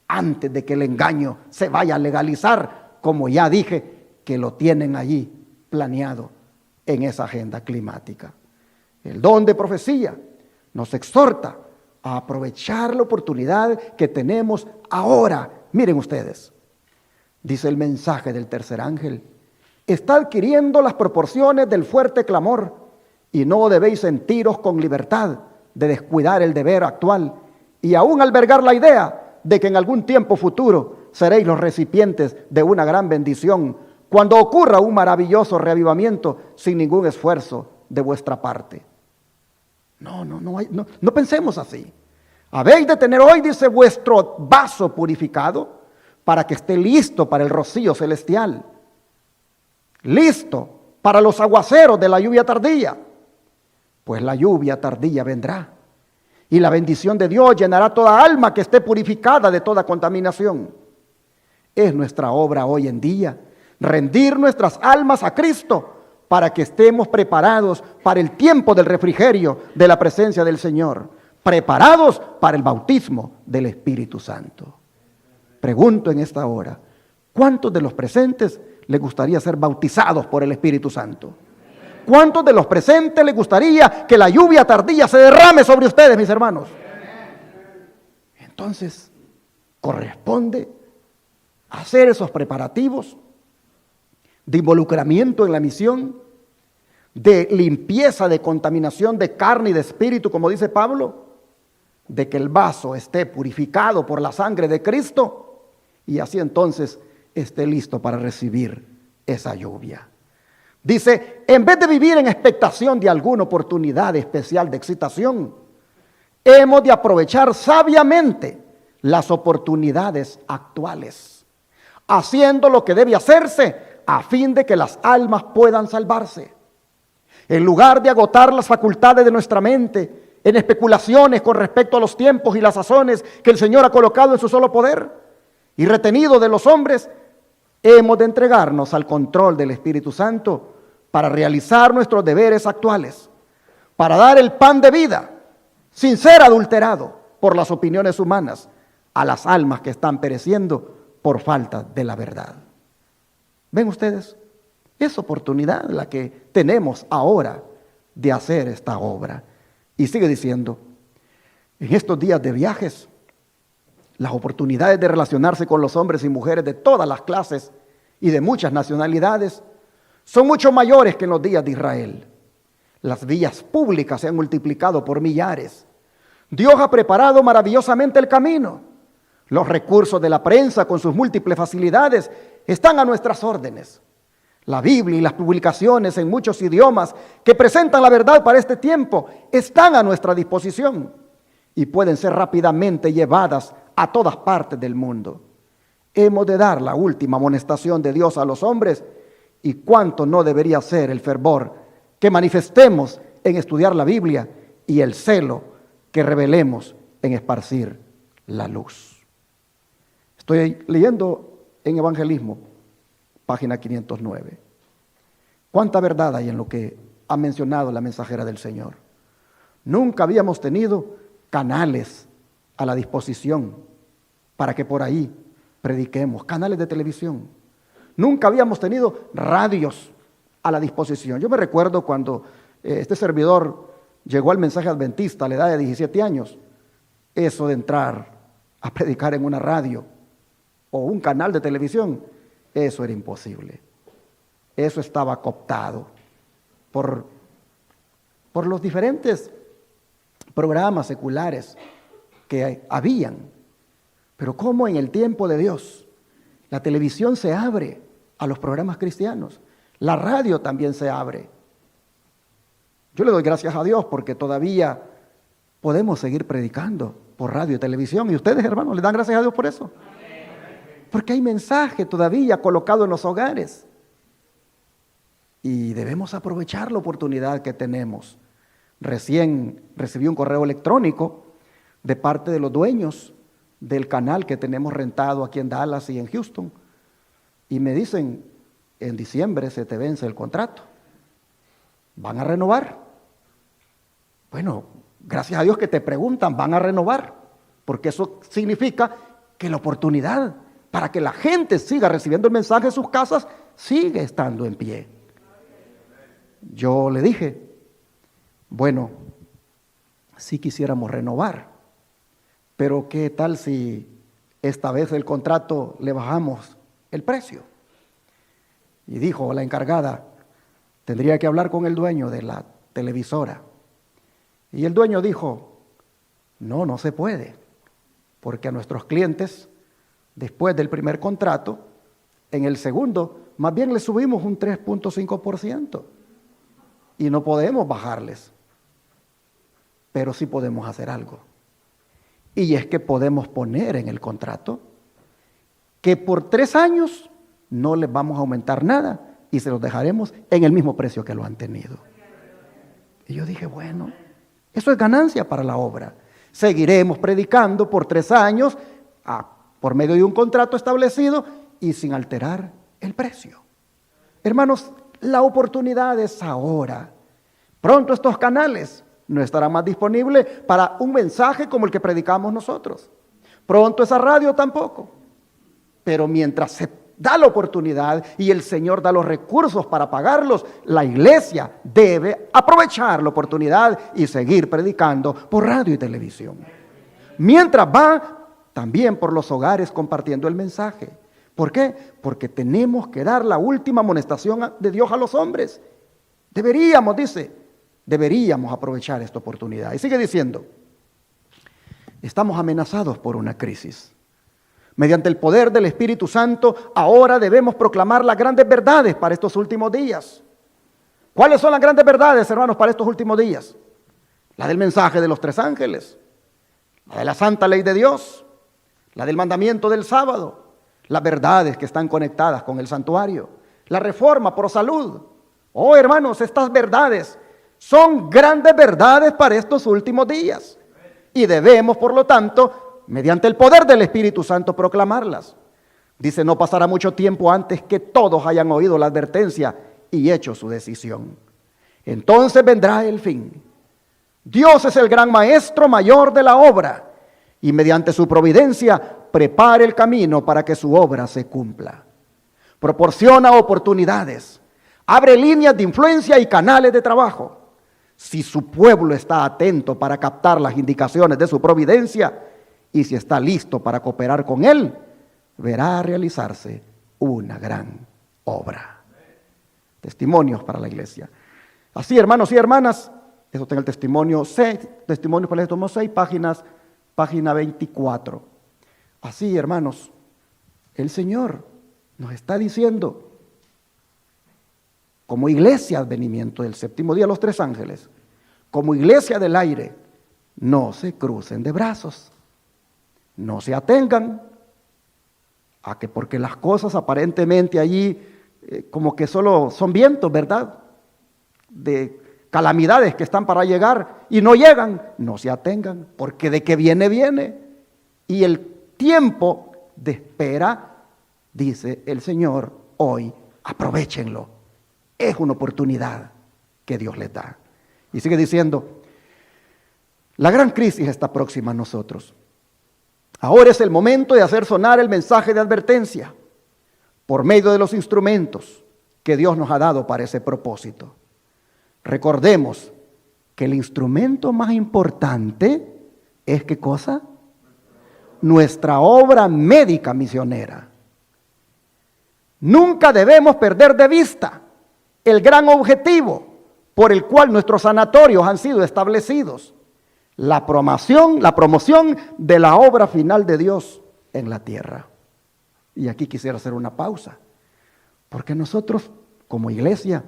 antes de que el engaño se vaya a legalizar, como ya dije, que lo tienen allí planeado en esa agenda climática. El don de profecía nos exhorta a aprovechar la oportunidad que tenemos ahora. Miren ustedes, dice el mensaje del tercer ángel, está adquiriendo las proporciones del fuerte clamor y no debéis sentiros con libertad de descuidar el deber actual y aún albergar la idea de que en algún tiempo futuro seréis los recipientes de una gran bendición cuando ocurra un maravilloso reavivamiento sin ningún esfuerzo de vuestra parte. No pensemos así. Habéis de tener hoy, dice, vuestro vaso purificado para que esté listo para el rocío celestial, listo para los aguaceros de la lluvia tardía, pues la lluvia tardía vendrá y la bendición de Dios llenará toda alma que esté purificada de toda contaminación. Es nuestra obra hoy en día rendir nuestras almas a Cristo para que estemos preparados para el tiempo del refrigerio de la presencia del Señor, preparados para el bautismo del Espíritu Santo. Pregunto en esta hora, ¿cuántos de los presentes les gustaría ser bautizados por el Espíritu Santo? ¿Cuántos de los presentes les gustaría que la lluvia tardía se derrame sobre ustedes, mis hermanos? Entonces, corresponde hacer esos preparativos de involucramiento en la misión, de limpieza, de contaminación de carne y de espíritu, como dice Pablo, de que el vaso esté purificado por la sangre de Cristo y así entonces esté listo para recibir esa lluvia. Dice, en vez de vivir en expectación de alguna oportunidad especial de excitación, hemos de aprovechar sabiamente las oportunidades actuales, haciendo lo que debe hacerse a fin de que las almas puedan salvarse. En lugar de agotar las facultades de nuestra mente en especulaciones con respecto a los tiempos y las sazones que el Señor ha colocado en su solo poder y retenido de los hombres, hemos de entregarnos al control del Espíritu Santo para realizar nuestros deberes actuales, para dar el pan de vida sin ser adulterado por las opiniones humanas a las almas que están pereciendo por falta de la verdad. ¿Ven ustedes? Es oportunidad la que tenemos ahora de hacer esta obra. Y sigue diciendo, en estos días de viajes, las oportunidades de relacionarse con los hombres y mujeres de todas las clases y de muchas nacionalidades son mucho mayores que en los días de Israel. Las vías públicas se han multiplicado por millares. Dios ha preparado maravillosamente el camino. Los recursos de la prensa con sus múltiples facilidades están a nuestras órdenes. La Biblia y las publicaciones en muchos idiomas que presentan la verdad para este tiempo están a nuestra disposición y pueden ser rápidamente llevadas a todas partes del mundo. Hemos de dar la última amonestación de Dios a los hombres y cuánto no debería ser el fervor que manifestemos en estudiar la Biblia y el celo que revelemos en esparcir la luz. Estoy leyendo en Evangelismo, página 509. ¿Cuánta verdad hay en lo que ha mencionado la mensajera del Señor? Nunca habíamos tenido canales a la disposición para que por ahí prediquemos, canales de televisión. Nunca habíamos tenido radios a la disposición. Yo me recuerdo cuando este servidor llegó al mensaje adventista a la edad de 17 años, eso de entrar a predicar en una radio o un canal de televisión, eso era imposible. Eso estaba cooptado por los diferentes programas seculares que habían. Pero ¿cómo en el tiempo de Dios la televisión se abre a los programas cristianos? La radio también se abre. Yo le doy gracias a Dios porque todavía podemos seguir predicando por radio y televisión. Y ustedes, hermanos, ¿le dan gracias a Dios por eso? Porque hay mensaje todavía colocado en los hogares. Y debemos aprovechar la oportunidad que tenemos. Recién recibí un correo electrónico de parte de los dueños del canal que tenemos rentado aquí en Dallas y en Houston. Y me dicen, en diciembre se te vence el contrato. ¿Van a renovar? Bueno, gracias a Dios que te preguntan, ¿van a renovar? Porque eso significa que la oportunidad para que la gente siga recibiendo el mensaje en sus casas sigue estando en pie. Yo le dije, bueno, sí quisiéramos renovar, pero ¿qué tal si esta vez el contrato le bajamos el precio? Y dijo la encargada, tendría que hablar con el dueño de la televisora. Y el dueño dijo, no se puede, porque a nuestros clientes, después del primer contrato, en el segundo, más bien les subimos un 3.5% y no podemos bajarles, pero sí podemos hacer algo. Y es que podemos poner en el contrato que por 3 años no les vamos a aumentar nada y se los dejaremos en el mismo precio que lo han tenido. Y yo dije, bueno, eso es ganancia para la obra. Seguiremos predicando por 3 años por medio de un contrato establecido y sin alterar el precio. Hermanos, la oportunidad es ahora. Pronto estos canales no estarán más disponibles para un mensaje como el que predicamos nosotros. Pronto esa radio tampoco. Pero mientras se da la oportunidad y el Señor da los recursos para pagarlos, la iglesia debe aprovechar la oportunidad y seguir predicando por radio y televisión. Mientras va también por los hogares compartiendo el mensaje. ¿Por qué? Porque tenemos que dar la última amonestación de Dios a los hombres. Deberíamos aprovechar esta oportunidad. Y sigue diciendo, estamos amenazados por una crisis. Mediante el poder del Espíritu Santo, ahora debemos proclamar las grandes verdades para estos últimos días. ¿Cuáles son las grandes verdades, hermanos, para estos últimos días? La del mensaje de los 3 ángeles, la de la santa ley de Dios, la del mandamiento del sábado, las verdades que están conectadas con el santuario, la reforma por salud. Oh, hermanos, estas verdades son grandes verdades para estos últimos días. Y debemos, por lo tanto, mediante el poder del Espíritu Santo, proclamarlas. Dice, no pasará mucho tiempo antes que todos hayan oído la advertencia y hecho su decisión. Entonces vendrá el fin. Dios es el gran maestro mayor de la obra y mediante su providencia prepara el camino para que su obra se cumpla. Proporciona oportunidades, abre líneas de influencia y canales de trabajo. Si su pueblo está atento para captar las indicaciones de su providencia y si está listo para cooperar con él, verá realizarse una gran obra. Testimonios para la iglesia. Así, hermanos y hermanas, eso está en el testimonio 6, testimonios para el tomo 6, página 24. Así, hermanos, el Señor nos está diciendo, como iglesia advenimiento del séptimo día, los 3 ángeles, como iglesia del aire, no se crucen de brazos, no se atengan a que porque las cosas aparentemente allí como que solo son vientos, ¿verdad? De calamidades que están para llegar y no llegan, no se atengan, porque de que viene, viene. Y el tiempo de espera, dice el Señor, hoy aprovéchenlo. Es una oportunidad que Dios les da. Y sigue diciendo, la gran crisis está próxima a nosotros. Ahora es el momento de hacer sonar el mensaje de advertencia por medio de los instrumentos que Dios nos ha dado para ese propósito. Recordemos que el instrumento más importante es ¿qué cosa? Nuestra obra médica misionera. Nunca debemos perder de vista el gran objetivo por el cual nuestros sanatorios han sido establecidos. La promoción de la obra final de Dios en la tierra. Y aquí quisiera hacer una pausa, porque nosotros como iglesia,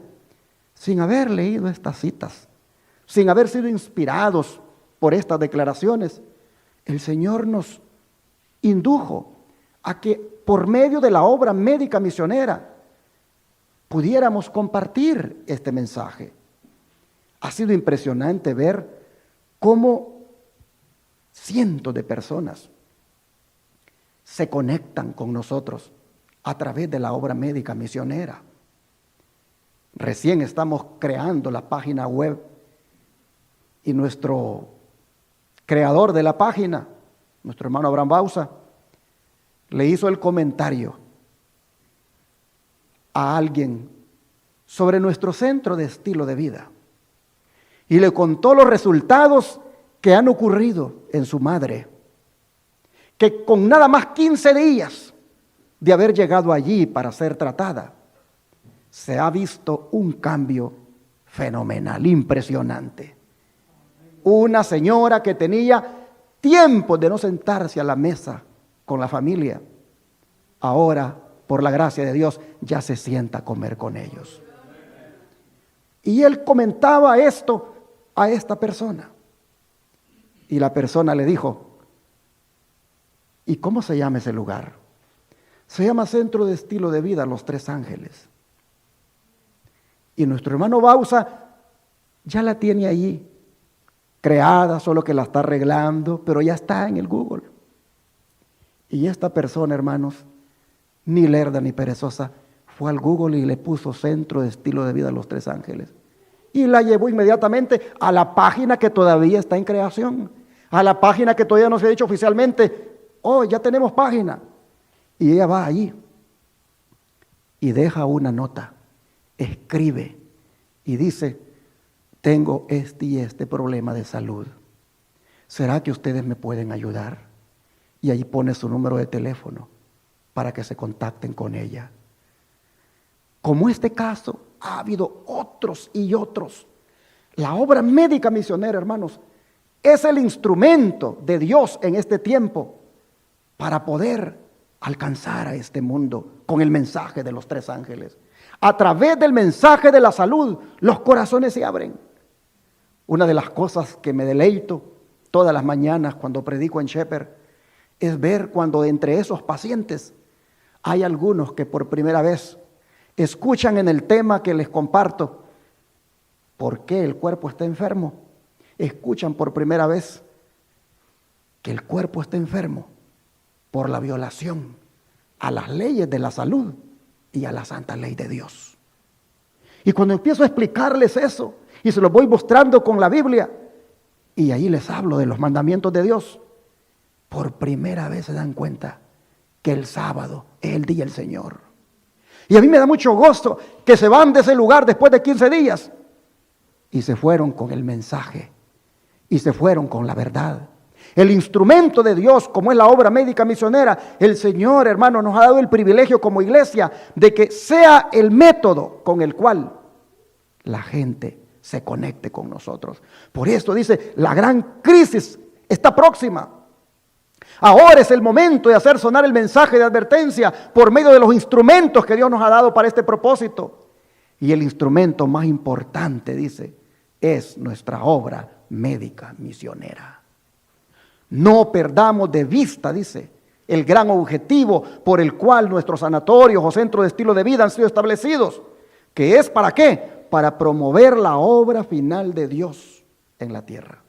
sin haber leído estas citas, sin haber sido inspirados por estas declaraciones, el Señor nos indujo a que por medio de la obra médica misionera pudiéramos compartir este mensaje. Ha sido impresionante ver cómo cientos de personas se conectan con nosotros a través de la obra médica misionera. Recién estamos creando la página web y nuestro creador de la página, nuestro hermano Abraham Bausa, le hizo el comentario a alguien sobre nuestro centro de estilo de vida y le contó los resultados que han ocurrido en su madre, que con nada más 15 días de haber llegado allí para ser tratada, se ha visto un cambio fenomenal, impresionante. Una señora que tenía tiempo de no sentarse a la mesa con la familia, ahora, por la gracia de Dios, ya se sienta a comer con ellos. Y él comentaba esto a esta persona. Y la persona le dijo, ¿y cómo se llama ese lugar? Se llama Centro de Estilo de Vida Los Tres Ángeles. Y nuestro hermano Bausa ya la tiene allí, creada, solo que la está arreglando, pero ya está en el Google. Y esta persona, hermanos, ni lerda ni perezosa, fue al Google y le puso Centro de Estilo de Vida Los Tres Ángeles. Y la llevó inmediatamente a la página que todavía está en creación, a la página que todavía no se ha dicho oficialmente, oh, ya tenemos página. Y ella va allí y deja una nota, escribe y dice, tengo este y este problema de salud. ¿Será que ustedes me pueden ayudar? Y ahí pone su número de teléfono para que se contacten con ella. Como este caso, ha habido otros y otros. La obra médica misionera, hermanos, es el instrumento de Dios en este tiempo para poder alcanzar a este mundo con el mensaje de los tres ángeles. A través del mensaje de la salud, los corazones se abren. Una de las cosas que me deleito todas las mañanas cuando predico en Shepherd es ver cuando entre esos pacientes hay algunos que por primera vez escuchan en el tema que les comparto, ¿por qué el cuerpo está enfermo? Escuchan por primera vez que el cuerpo está enfermo por la violación a las leyes de la salud y a la santa ley de Dios. Y cuando empiezo a explicarles eso, y se los voy mostrando con la Biblia, y ahí les hablo de los mandamientos de Dios, por primera vez se dan cuenta que el sábado es el día del Señor. Y a mí me da mucho gozo que se van de ese lugar después de 15 días, y se fueron con el mensaje, y se fueron con la verdad. El instrumento de Dios, como es la obra médica misionera, el Señor, hermano, nos ha dado el privilegio como iglesia de que sea el método con el cual la gente se conecte con nosotros. Por esto dice, la gran crisis está próxima. Ahora es el momento de hacer sonar el mensaje de advertencia por medio de los instrumentos que Dios nos ha dado para este propósito. Y el instrumento más importante, dice, es nuestra obra médica misionera. No perdamos de vista, dice, el gran objetivo por el cual nuestros sanatorios o centros de estilo de vida han sido establecidos, que es ¿para qué? Para promover la obra final de Dios en la tierra.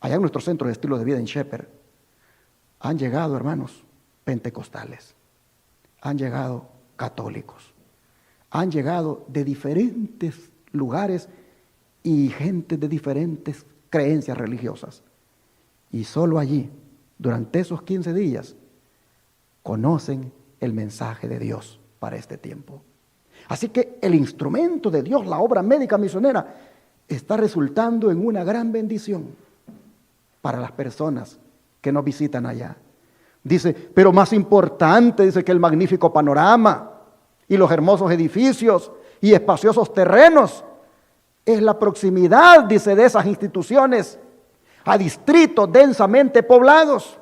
Allá en nuestro centro de estilo de vida en Shepherd han llegado, hermanos, pentecostales, han llegado católicos, han llegado de diferentes lugares y gente de diferentes creencias religiosas. Y solo allí, durante esos 15 días, conocen el mensaje de Dios para este tiempo. Así que el instrumento de Dios, la obra médica misionera, está resultando en una gran bendición para las personas que nos visitan allá. Dice, pero más importante, dice, que el magnífico panorama y los hermosos edificios y espaciosos terrenos es la proximidad, dice, de esas instituciones a distritos densamente poblados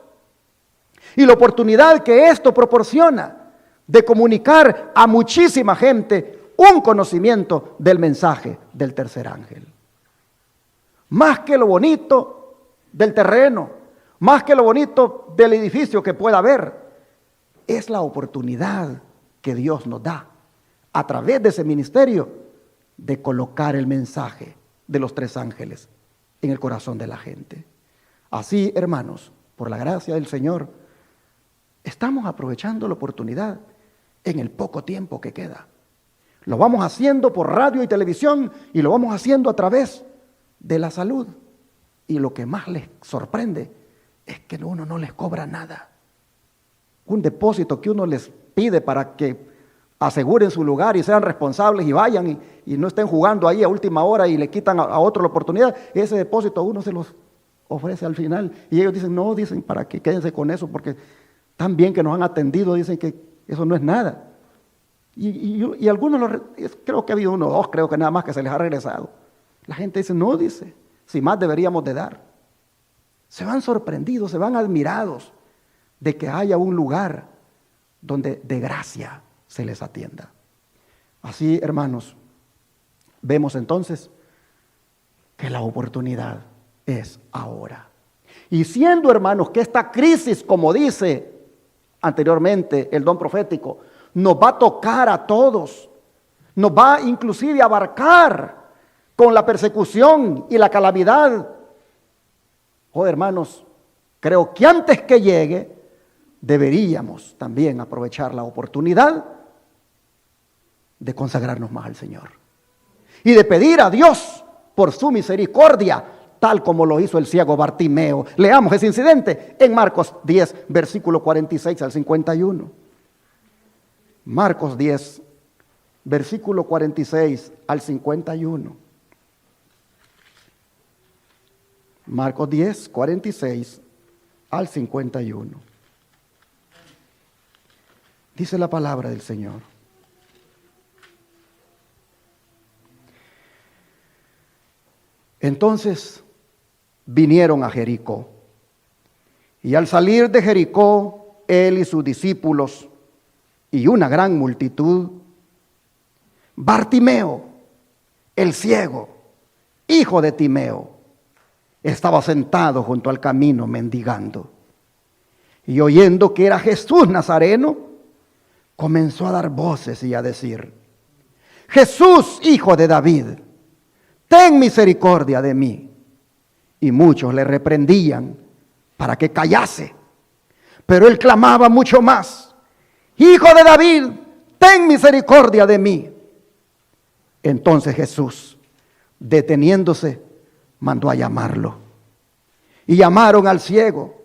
y la oportunidad que esto proporciona de comunicar a muchísima gente un conocimiento del mensaje del tercer ángel. Más que lo bonito del terreno, más que lo bonito del edificio que pueda haber, es la oportunidad que Dios nos da a través de ese ministerio de colocar el mensaje de los tres ángeles en el corazón de la gente. Así, hermanos, por la gracia del Señor, estamos aprovechando la oportunidad en el poco tiempo que queda. Lo vamos haciendo por radio y televisión y lo vamos haciendo a través de la salud. Y lo que más les sorprende es que uno no les cobra nada. Un depósito que uno les pide para que aseguren su lugar y sean responsables y vayan y no estén jugando ahí a última hora y le quitan a otro la oportunidad. Ese depósito uno se los ofrece al final y ellos dicen, no, dicen, para que quédense con eso porque tan bien que nos han atendido, dicen que eso no es nada. Y algunos, creo que ha habido uno o dos, creo que nada más que se les ha regresado. La gente dice, no, dice, si más deberíamos de dar. Se van sorprendidos, se van admirados de que haya un lugar donde de gracia se les atienda. Así, hermanos, vemos entonces que la oportunidad es ahora. Y siendo, hermanos, que esta crisis, como dice anteriormente el don profético, nos va a tocar a todos, nos va inclusive a abarcar con la persecución y la calamidad. Oh, hermanos, creo que antes que llegue, deberíamos también aprovechar la oportunidad de consagrarnos más al Señor y de pedir a Dios por su misericordia, tal como lo hizo el ciego Bartimeo. Leamos ese incidente en Marcos 10, versículo 46 al 51. Marcos 10, versículo 46 al 51. Marcos 10, 46 al 51. Dice la palabra del Señor. Entonces vinieron a Jericó, y al salir de Jericó, él y sus discípulos y una gran multitud, Bartimeo, el ciego, hijo de Timeo, estaba sentado junto al camino mendigando. Y oyendo que era Jesús Nazareno, comenzó a dar voces y a decir: Jesús, hijo de David, ten misericordia de mí. Y muchos le reprendían para que callase. Pero él clamaba mucho más: Hijo de David, ten misericordia de mí. Entonces Jesús, deteniéndose, mandó a llamarlo. Y llamaron al ciego,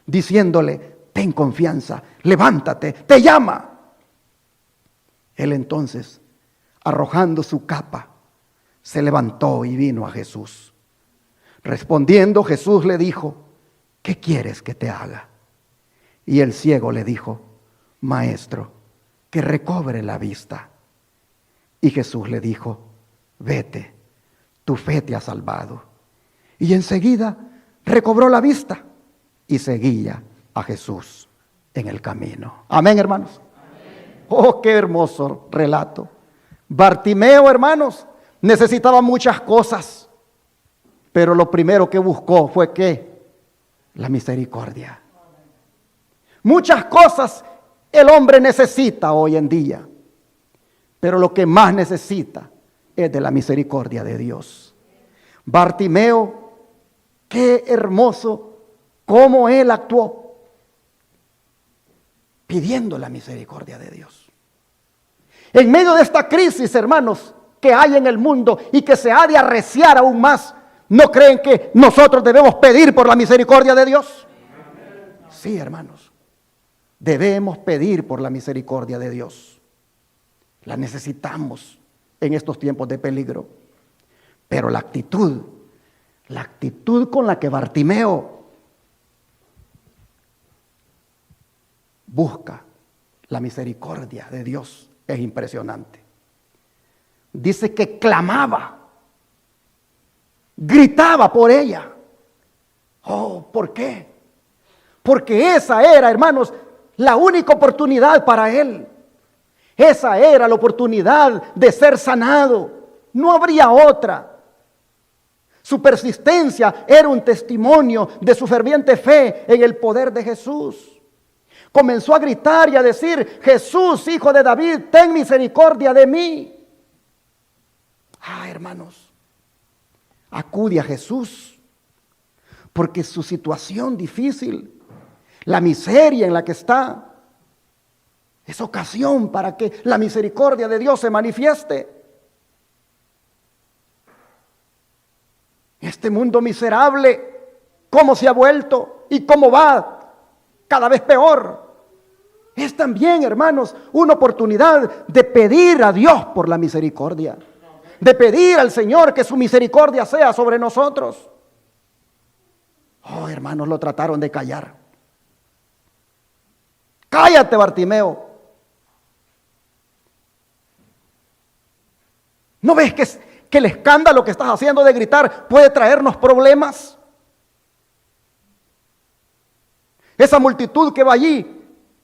diciéndole: ten confianza, levántate, te llama. Él entonces, arrojando su capa, se levantó y vino a Jesús. Respondiendo, Jesús le dijo: ¿qué quieres que te haga? Y el ciego le dijo: Maestro, que recobre la vista. Y Jesús le dijo: vete, tu fe te ha salvado. Y enseguida recobró la vista y seguía a Jesús en el camino. Amén, hermanos. Amén. Oh, qué hermoso relato. Bartimeo, hermanos, necesitaba muchas cosas, pero lo primero que buscó fue ¿qué? La misericordia. Muchas cosas el hombre necesita hoy en día, pero lo que más necesita es de la misericordia de Dios. Bartimeo, qué hermoso cómo él actuó, pidiendo la misericordia de Dios. En medio de esta crisis, hermanos, que hay en el mundo y que se ha de arreciar aún más, ¿no creen que nosotros debemos pedir por la misericordia de Dios? Sí, hermanos, debemos pedir por la misericordia de Dios. La necesitamos en estos tiempos de peligro. Pero la actitud con la que Bartimeo busca la misericordia de Dios es impresionante. Dice que clamaba, gritaba por ella. Oh, ¿por qué? Porque esa era, hermanos, la única oportunidad para él. Esa era la oportunidad de ser sanado. No habría otra. Su persistencia era un testimonio de su ferviente fe en el poder de Jesús. Comenzó a gritar y a decir: Jesús, hijo de David, ten misericordia de mí. Hermanos, acude a Jesús, porque su situación difícil, la miseria en la que está, Es ocasión para que la misericordia de Dios se manifieste. Este mundo miserable, cómo se ha vuelto y cómo va cada vez peor. Es también, hermanos, una oportunidad de pedir a Dios por la misericordia, de pedir al Señor que su misericordia sea sobre nosotros. Oh, hermanos, lo trataron de callar. Cállate, Bartimeo. ¿No ves que el escándalo que estás haciendo de gritar puede traernos problemas? Esa multitud que va allí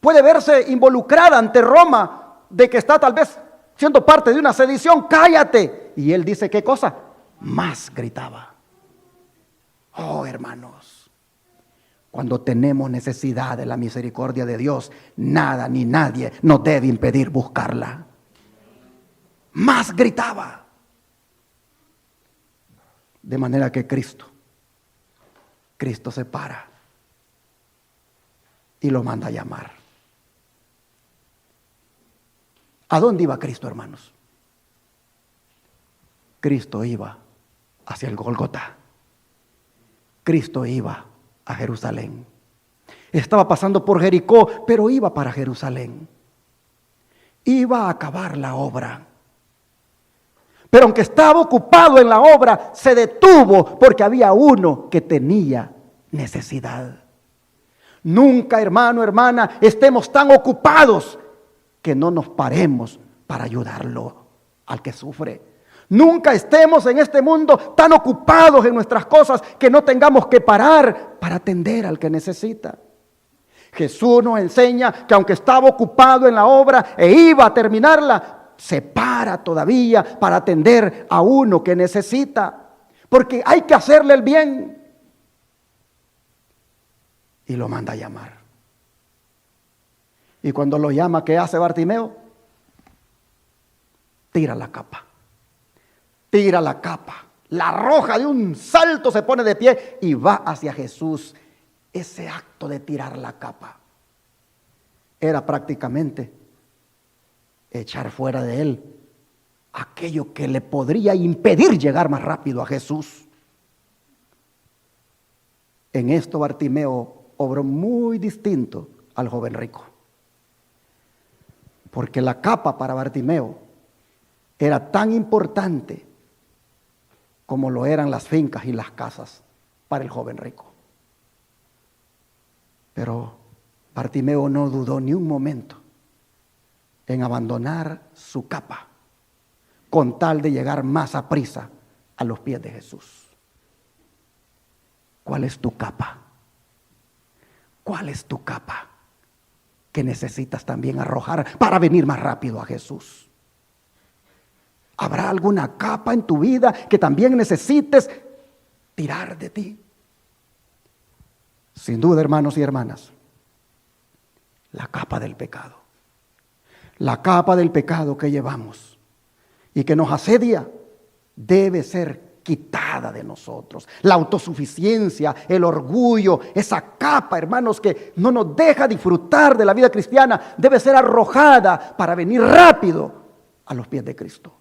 puede verse involucrada ante Roma de que está tal vez siendo parte de una sedición. Cállate. Y él dice, ¿qué cosa? Más gritaba. Oh, hermanos, cuando tenemos necesidad de la misericordia de Dios, nada ni nadie nos debe impedir buscarla. Más gritaba. De manera que Cristo se para y lo manda a llamar. ¿A dónde iba Cristo, hermanos? Cristo iba hacia el Gólgota. Cristo iba a Jerusalén. Estaba pasando por Jericó, pero iba para Jerusalén. Iba a acabar la obra. Pero aunque estaba ocupado en la obra, se detuvo porque había uno que tenía necesidad. Nunca, hermano, hermana, estemos tan ocupados que no nos paremos para ayudarlo al que sufre. Nunca estemos en este mundo tan ocupados en nuestras cosas que no tengamos que parar para atender al que necesita. Jesús nos enseña que aunque estaba ocupado en la obra e iba a terminarla, se para todavía para atender a uno que necesita, porque hay que hacerle el bien. Y lo manda a llamar. Y cuando lo llama, ¿qué hace Bartimeo? Tira la capa. Tira la capa. La arroja de un salto, se pone de pie y va hacia Jesús. Ese acto de tirar la capa era prácticamente echar fuera de él aquello que le podría impedir llegar más rápido a Jesús. En esto Bartimeo obró muy distinto al joven rico, porque la capa para Bartimeo era tan importante como lo eran las fincas y las casas para el joven rico. Pero Bartimeo no dudó ni un momento en abandonar su capa con tal de llegar más a prisa a los pies de Jesús. ¿Cuál es tu capa? ¿Cuál es tu capa que necesitas también arrojar para venir más rápido a Jesús? ¿Habrá alguna capa en tu vida que también necesites tirar de ti? Sin duda, hermanos y hermanas, la capa del pecado. La capa del pecado que llevamos y que nos asedia debe ser quitada de nosotros. La autosuficiencia, el orgullo, esa capa, hermanos, que no nos deja disfrutar de la vida cristiana, debe ser arrojada para venir rápido a los pies de Cristo.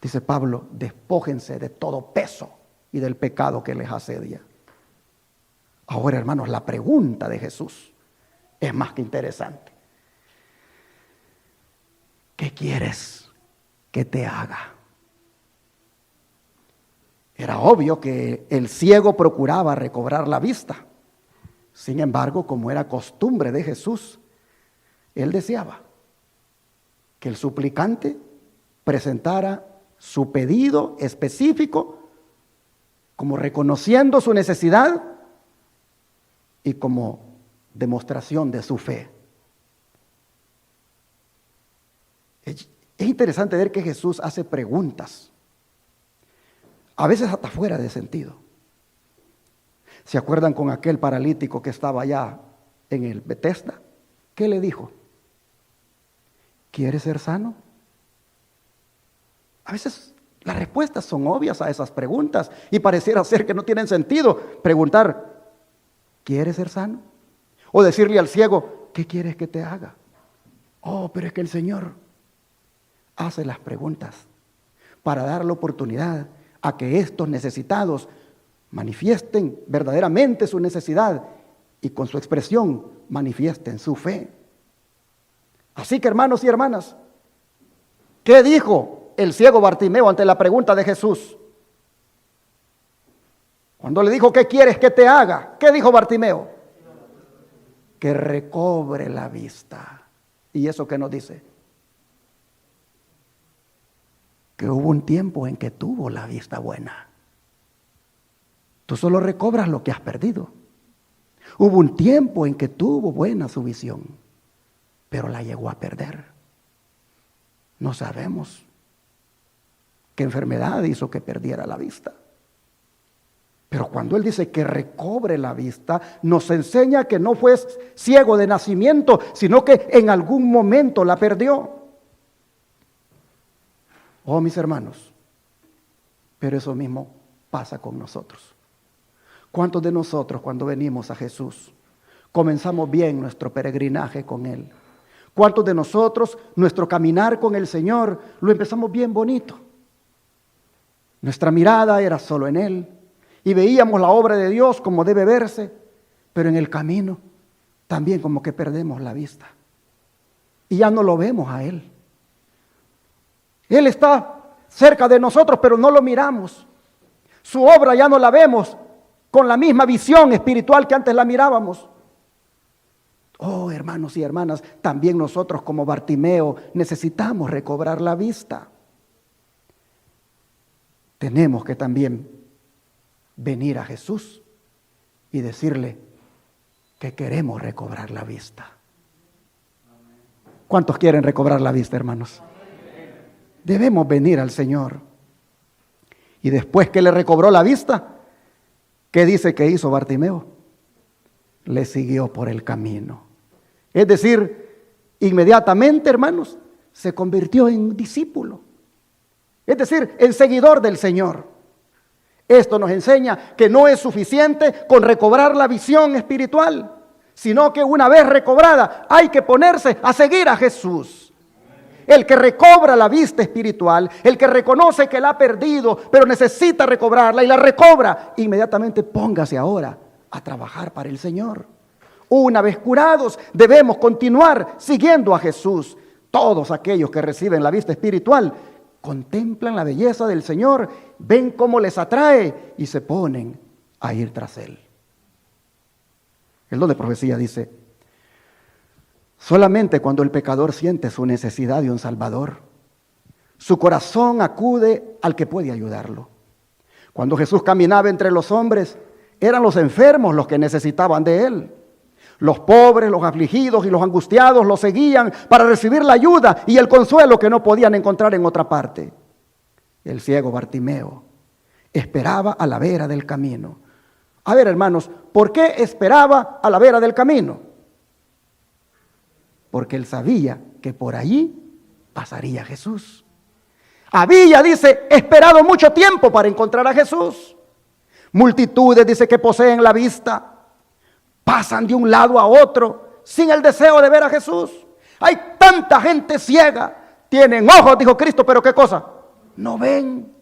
Dice Pablo, despójense de todo peso y del pecado que les asedia. Ahora, hermanos, la pregunta de Jesús es más que interesante. ¿Qué quieres que te haga? Era obvio que el ciego procuraba recobrar la vista. Sin embargo, como era costumbre de Jesús, él deseaba que el suplicante presentara su pedido específico, como reconociendo su necesidad y como demostración de su fe. Es interesante ver que Jesús hace preguntas, a veces hasta fuera de sentido. ¿Se acuerdan con aquel paralítico que estaba allá en el Betesda? ¿Qué le dijo? ¿Quieres ser sano? A veces las respuestas son obvias a esas preguntas y pareciera ser que no tienen sentido. Preguntar, ¿quieres ser sano? O decirle al ciego, ¿qué quieres que te haga? Oh, pero es que el Señor hace las preguntas para dar la oportunidad a que estos necesitados manifiesten verdaderamente su necesidad y con su expresión manifiesten su fe. Así que, hermanos y hermanas, ¿qué dijo el ciego Bartimeo ante la pregunta de Jesús? Cuando le dijo, ¿qué quieres que te haga? ¿Qué dijo Bartimeo? Que recobre la vista. ¿Y eso qué nos dice? Que hubo un tiempo en que tuvo la vista buena. Tú solo recobras lo que has perdido. Hubo un tiempo en que tuvo buena su visión, pero la llegó a perder. No sabemos qué enfermedad hizo que perdiera la vista. Pero cuando Él dice que recobre la vista, nos enseña que no fue ciego de nacimiento, sino que en algún momento la perdió. Oh, mis hermanos, pero eso mismo pasa con nosotros. ¿Cuántos de nosotros cuando venimos a Jesús comenzamos bien nuestro peregrinaje con Él? ¿Cuántos de nosotros nuestro caminar con el Señor lo empezamos bien bonito? Nuestra mirada era solo en Él y veíamos la obra de Dios como debe verse, pero en el camino también como que perdemos la vista y ya no lo vemos a Él. Él está cerca de nosotros, pero no lo miramos. Su obra ya no la vemos con la misma visión espiritual que antes la mirábamos. Oh, hermanos y hermanas, también nosotros como Bartimeo necesitamos recobrar la vista. Tenemos que también venir a Jesús y decirle que queremos recobrar la vista. ¿Cuántos quieren recobrar la vista, hermanos? Debemos venir al Señor. Y después que le recobró la vista, ¿qué dice que hizo Bartimeo? Le siguió por el camino. Es decir, inmediatamente, hermanos, se convirtió en discípulo. Es decir, en seguidor del Señor. Esto nos enseña que no es suficiente con recobrar la visión espiritual, sino que una vez recobrada hay que ponerse a seguir a Jesús. El que recobra la vista espiritual, el que reconoce que la ha perdido, pero necesita recobrarla y la recobra, inmediatamente póngase ahora a trabajar para el Señor. Una vez curados, debemos continuar siguiendo a Jesús. Todos aquellos que reciben la vista espiritual contemplan la belleza del Señor, ven cómo les atrae y se ponen a ir tras Él. El don de profecía dice: solamente cuando el pecador siente su necesidad de un Salvador, su corazón acude al que puede ayudarlo. Cuando Jesús caminaba entre los hombres, eran los enfermos los que necesitaban de Él. Los pobres, los afligidos y los angustiados los seguían para recibir la ayuda y el consuelo que no podían encontrar en otra parte. El ciego Bartimeo esperaba a la vera del camino. A ver, hermanos, ¿por qué esperaba a la vera del camino? Porque él sabía que por allí pasaría Jesús. Había, dice, esperado mucho tiempo para encontrar a Jesús. Multitudes, dice, que poseen la vista, pasan de un lado a otro sin el deseo de ver a Jesús. Hay tanta gente ciega, tienen ojos, dijo Cristo, pero ¿qué cosa? No ven.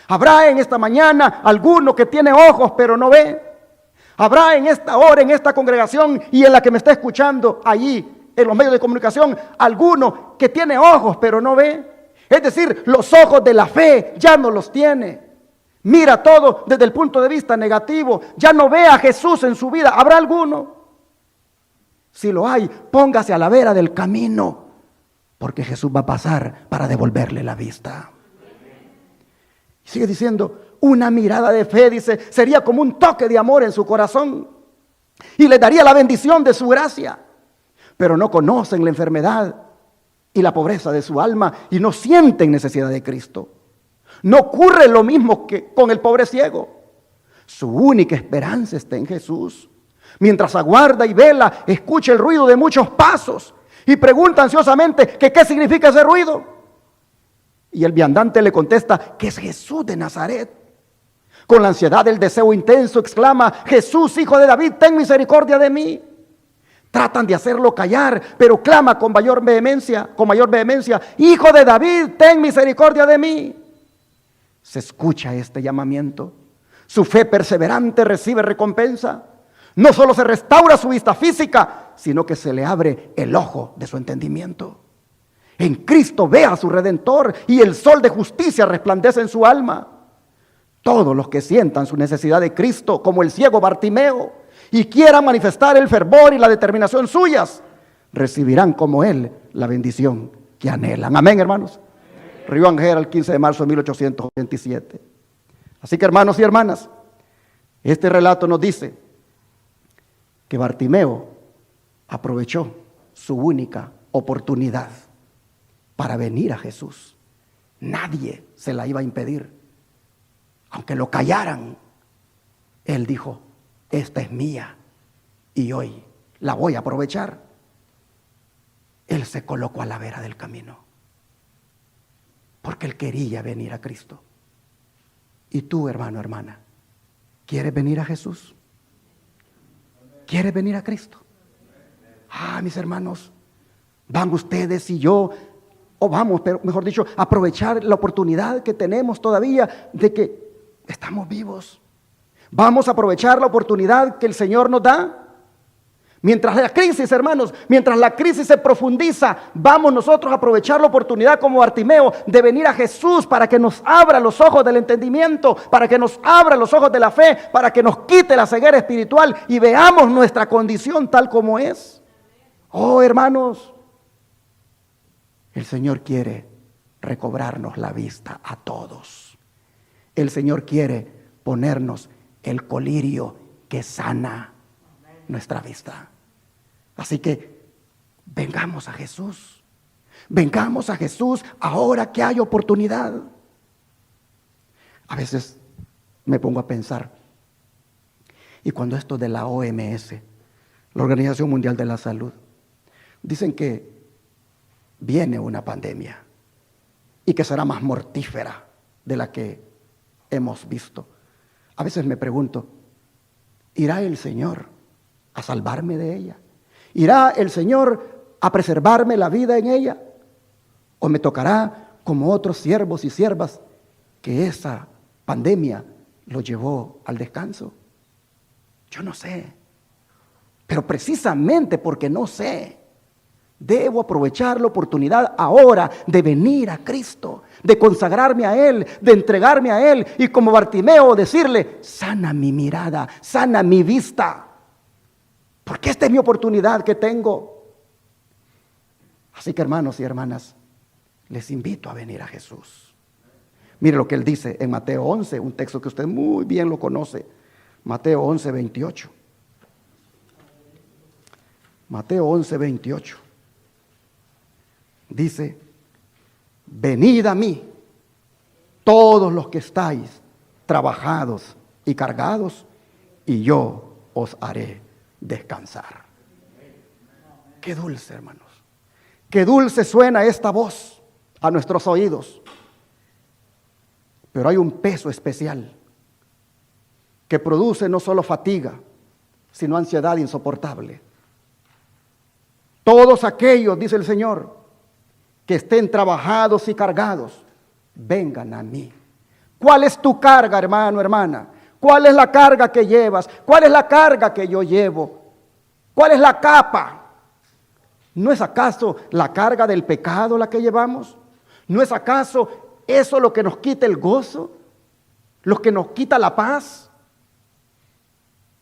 Habrá en esta mañana alguno que tiene ojos pero no ve. Habrá en esta hora, en esta congregación y en la que me está escuchando allí en los medios de comunicación, alguno que tiene ojos pero no ve. Es decir, los ojos de la fe ya no los tiene. Mira todo desde el punto de vista negativo. Ya no ve a Jesús en su vida. ¿Habrá alguno? Si lo hay, póngase a la vera del camino, porque Jesús va a pasar para devolverle la vista. Sigue diciendo, una mirada de fe, dice, sería como un toque de amor en su corazón y le daría la bendición de su gracia. Pero no conocen la enfermedad y la pobreza de su alma y no sienten necesidad de Cristo. No ocurre lo mismo que con el pobre ciego. Su única esperanza está en Jesús. Mientras aguarda y vela, escucha el ruido de muchos pasos y pregunta ansiosamente que qué significa ese ruido. Y el viandante le contesta que es Jesús de Nazaret. Con la ansiedad del deseo intenso exclama: Jesús, hijo de David, ten misericordia de mí. Tratan de hacerlo callar, pero clama con mayor vehemencia, Hijo de David, ten misericordia de mí. Se escucha este llamamiento. Su fe perseverante recibe recompensa. No solo se restaura su vista física, sino que se le abre el ojo de su entendimiento. En Cristo ve a su Redentor y el sol de justicia resplandece en su alma. Todos los que sientan su necesidad de Cristo, como el ciego Bartimeo, y quieran manifestar el fervor y la determinación suyas, recibirán como él la bendición que anhelan. Amén, hermanos. Río Ángel, el 15 de marzo de 1827. Así que, hermanos y hermanas, este relato nos dice que Bartimeo aprovechó su única oportunidad para venir a Jesús. Nadie se la iba a impedir. Aunque lo callaran, él dijo: esta es mía y hoy la voy a aprovechar. Él se colocó a la vera del camino porque él quería venir a Cristo. Y tú, hermano, hermana, ¿quieres venir a Jesús? ¿Quieres venir a Cristo? Mis hermanos, van ustedes y yo, o vamos, pero mejor dicho, aprovechar la oportunidad que tenemos todavía de que estamos vivos. Vamos a aprovechar la oportunidad que el Señor nos da. Mientras la crisis, hermanos, mientras la crisis se profundiza, vamos nosotros a aprovechar la oportunidad como Bartimeo de venir a Jesús para que nos abra los ojos del entendimiento, para que nos abra los ojos de la fe, para que nos quite la ceguera espiritual y veamos nuestra condición tal como es. Oh, hermanos, el Señor quiere recobrarnos la vista a todos. El Señor quiere ponernos el colirio que sana nuestra vista. Así que vengamos a Jesús. Vengamos a Jesús ahora que hay oportunidad. A veces me pongo a pensar, y cuando esto de la OMS, la Organización Mundial de la Salud, dicen que viene una pandemia y que será más mortífera de la que hemos visto. A veces me pregunto, ¿irá el Señor a salvarme de ella? ¿Irá el Señor a preservarme la vida en ella? ¿O me tocará, como otros siervos y siervas, que esa pandemia lo llevó al descanso? Yo no sé. Pero precisamente porque no sé, debo aprovechar la oportunidad ahora de venir a Cristo, de consagrarme a Él, de entregarme a Él y como Bartimeo decirle: sana mi mirada, sana mi vista, porque esta es mi oportunidad que tengo. Así que, hermanos y hermanas, les invito a venir a Jesús. Mire lo que Él dice en Mateo 11, un texto que usted muy bien lo conoce. Mateo 11, 28. Mateo 11, 28. Dice: venid a mí, todos los que estáis trabajados y cargados, y yo os haré descansar. Qué dulce, hermanos. Qué dulce suena esta voz a nuestros oídos. Pero hay un peso especial que produce no solo fatiga, sino ansiedad insoportable. Todos aquellos, dice el Señor, que estén trabajados y cargados, vengan a mí. ¿Cuál es tu carga, hermano, hermana? ¿Cuál es la carga que llevas? ¿Cuál es la carga que yo llevo? ¿Cuál es la capa? ¿No es acaso la carga del pecado la que llevamos? ¿No es acaso eso lo que nos quita el gozo? ¿Lo que nos quita la paz?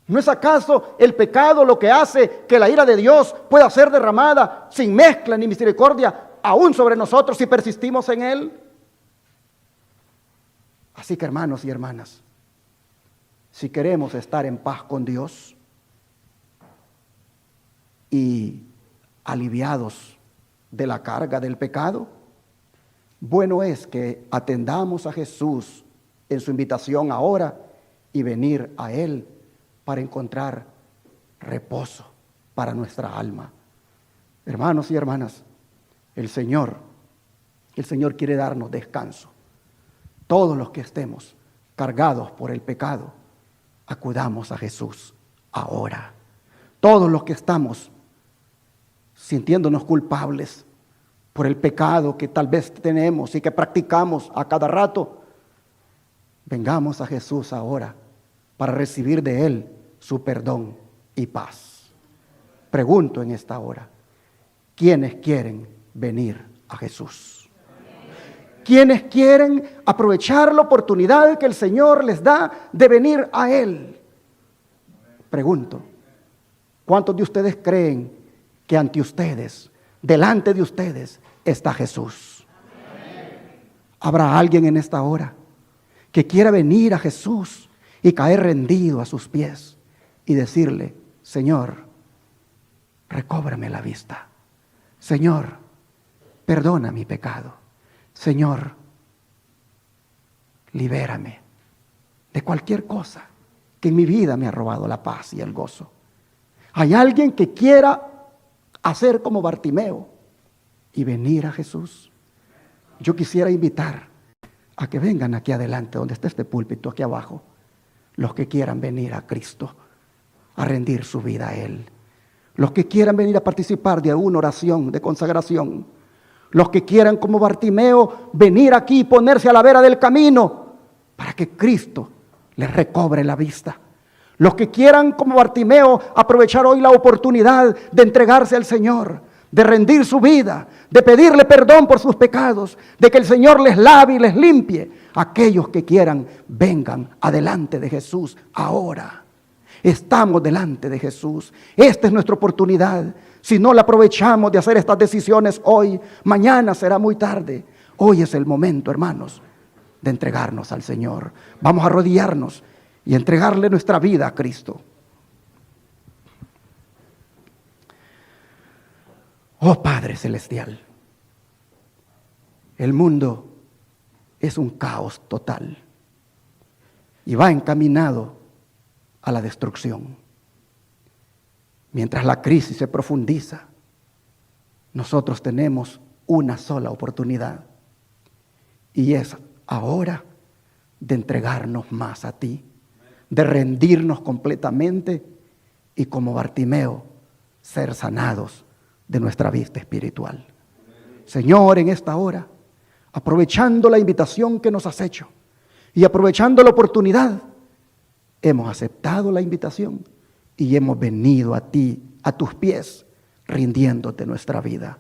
¿No es acaso el pecado lo que hace que la ira de Dios pueda ser derramada sin mezcla ni misericordia aún sobre nosotros si persistimos en Él? Así que, hermanos y hermanas, si queremos estar en paz con Dios y aliviados de la carga del pecado, bueno es que atendamos a Jesús en su invitación ahora y venir a Él para encontrar reposo para nuestra alma. Hermanos y hermanas, el Señor quiere darnos descanso. Todos los que estemos cargados por el pecado, acudamos a Jesús ahora. Todos los que estamos sintiéndonos culpables por el pecado que tal vez tenemos y que practicamos a cada rato, vengamos a Jesús ahora para recibir de Él su perdón y paz. Pregunto en esta hora, ¿quiénes quieren venir a Jesús? ¿Quiénes quieren aprovechar la oportunidad que el Señor les da de venir a Él? Pregunto, ¿cuántos de ustedes creen que ante ustedes, delante de ustedes, está Jesús? ¿Habrá alguien en esta hora que quiera venir a Jesús y caer rendido a sus pies y decirle: Señor, recóbrame la vista. Señor, perdona mi pecado. Señor, libérame de cualquier cosa que en mi vida me ha robado la paz y el gozo? ¿Hay alguien que quiera hacer como Bartimeo y venir a Jesús? Yo quisiera invitar a que vengan aquí adelante, donde está este púlpito, aquí abajo, los que quieran venir a Cristo, a rendir su vida a Él. Los que quieran venir a participar de una oración de consagración. Los que quieran, como Bartimeo, venir aquí y ponerse a la vera del camino para que Cristo les recobre la vista. Los que quieran, como Bartimeo, aprovechar hoy la oportunidad de entregarse al Señor, de rendir su vida, de pedirle perdón por sus pecados, de que el Señor les lave y les limpie. Aquellos que quieran, vengan adelante de Jesús ahora. Estamos delante de Jesús. Esta es nuestra oportunidad. Si no la aprovechamos de hacer estas decisiones hoy, mañana será muy tarde. Hoy es el momento, hermanos, de entregarnos al Señor. Vamos a arrodillarnos y entregarle nuestra vida a Cristo. Oh Padre Celestial, el mundo es un caos total y va encaminado a la destrucción. Mientras la crisis se profundiza, nosotros tenemos una sola oportunidad, y es ahora de entregarnos más a ti, de rendirnos completamente y, como Bartimeo, ser sanados de nuestra vista espiritual. Señor, en esta hora, aprovechando la invitación que nos has hecho y aprovechando la oportunidad, hemos aceptado la invitación y hemos venido a ti, a tus pies, rindiéndote nuestra vida,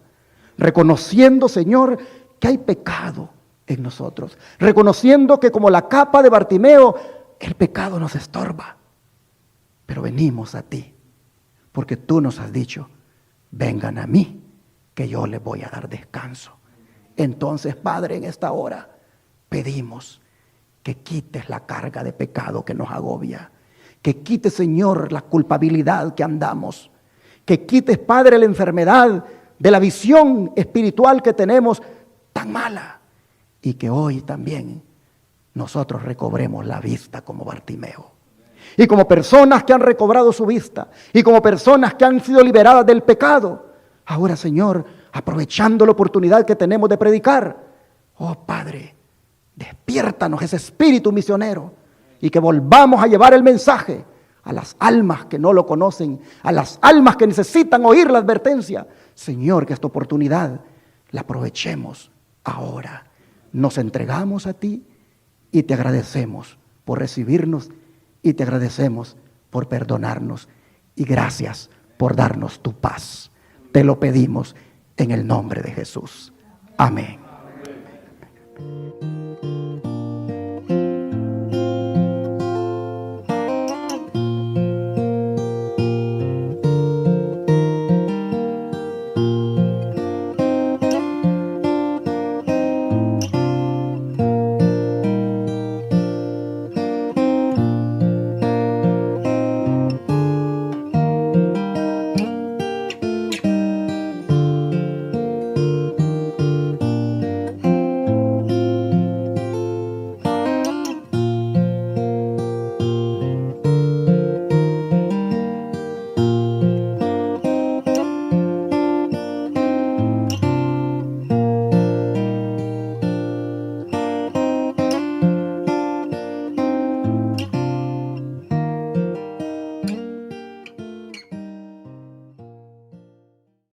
reconociendo, Señor, que hay pecado en nosotros, reconociendo que, como la capa de Bartimeo, el pecado nos estorba, pero venimos a ti, porque tú nos has dicho: vengan a mí, que yo les voy a dar descanso. Entonces, Padre, en esta hora pedimos que quites la carga de pecado que nos agobia, que quites, Señor, la culpabilidad que andamos, que quites, Padre, la enfermedad de la visión espiritual que tenemos tan mala, y que hoy también nosotros recobremos la vista como Bartimeo. Y como personas que han recobrado su vista, y como personas que han sido liberadas del pecado, ahora, Señor, aprovechando la oportunidad que tenemos de predicar, oh Padre, despiértanos ese espíritu misionero y que volvamos a llevar el mensaje a las almas que no lo conocen, a las almas que necesitan oír la advertencia. Señor, que esta oportunidad la aprovechemos ahora. Nos entregamos a ti y te agradecemos por recibirnos y te agradecemos por perdonarnos, y gracias por darnos tu paz. Te lo pedimos en el nombre de Jesús. Amén.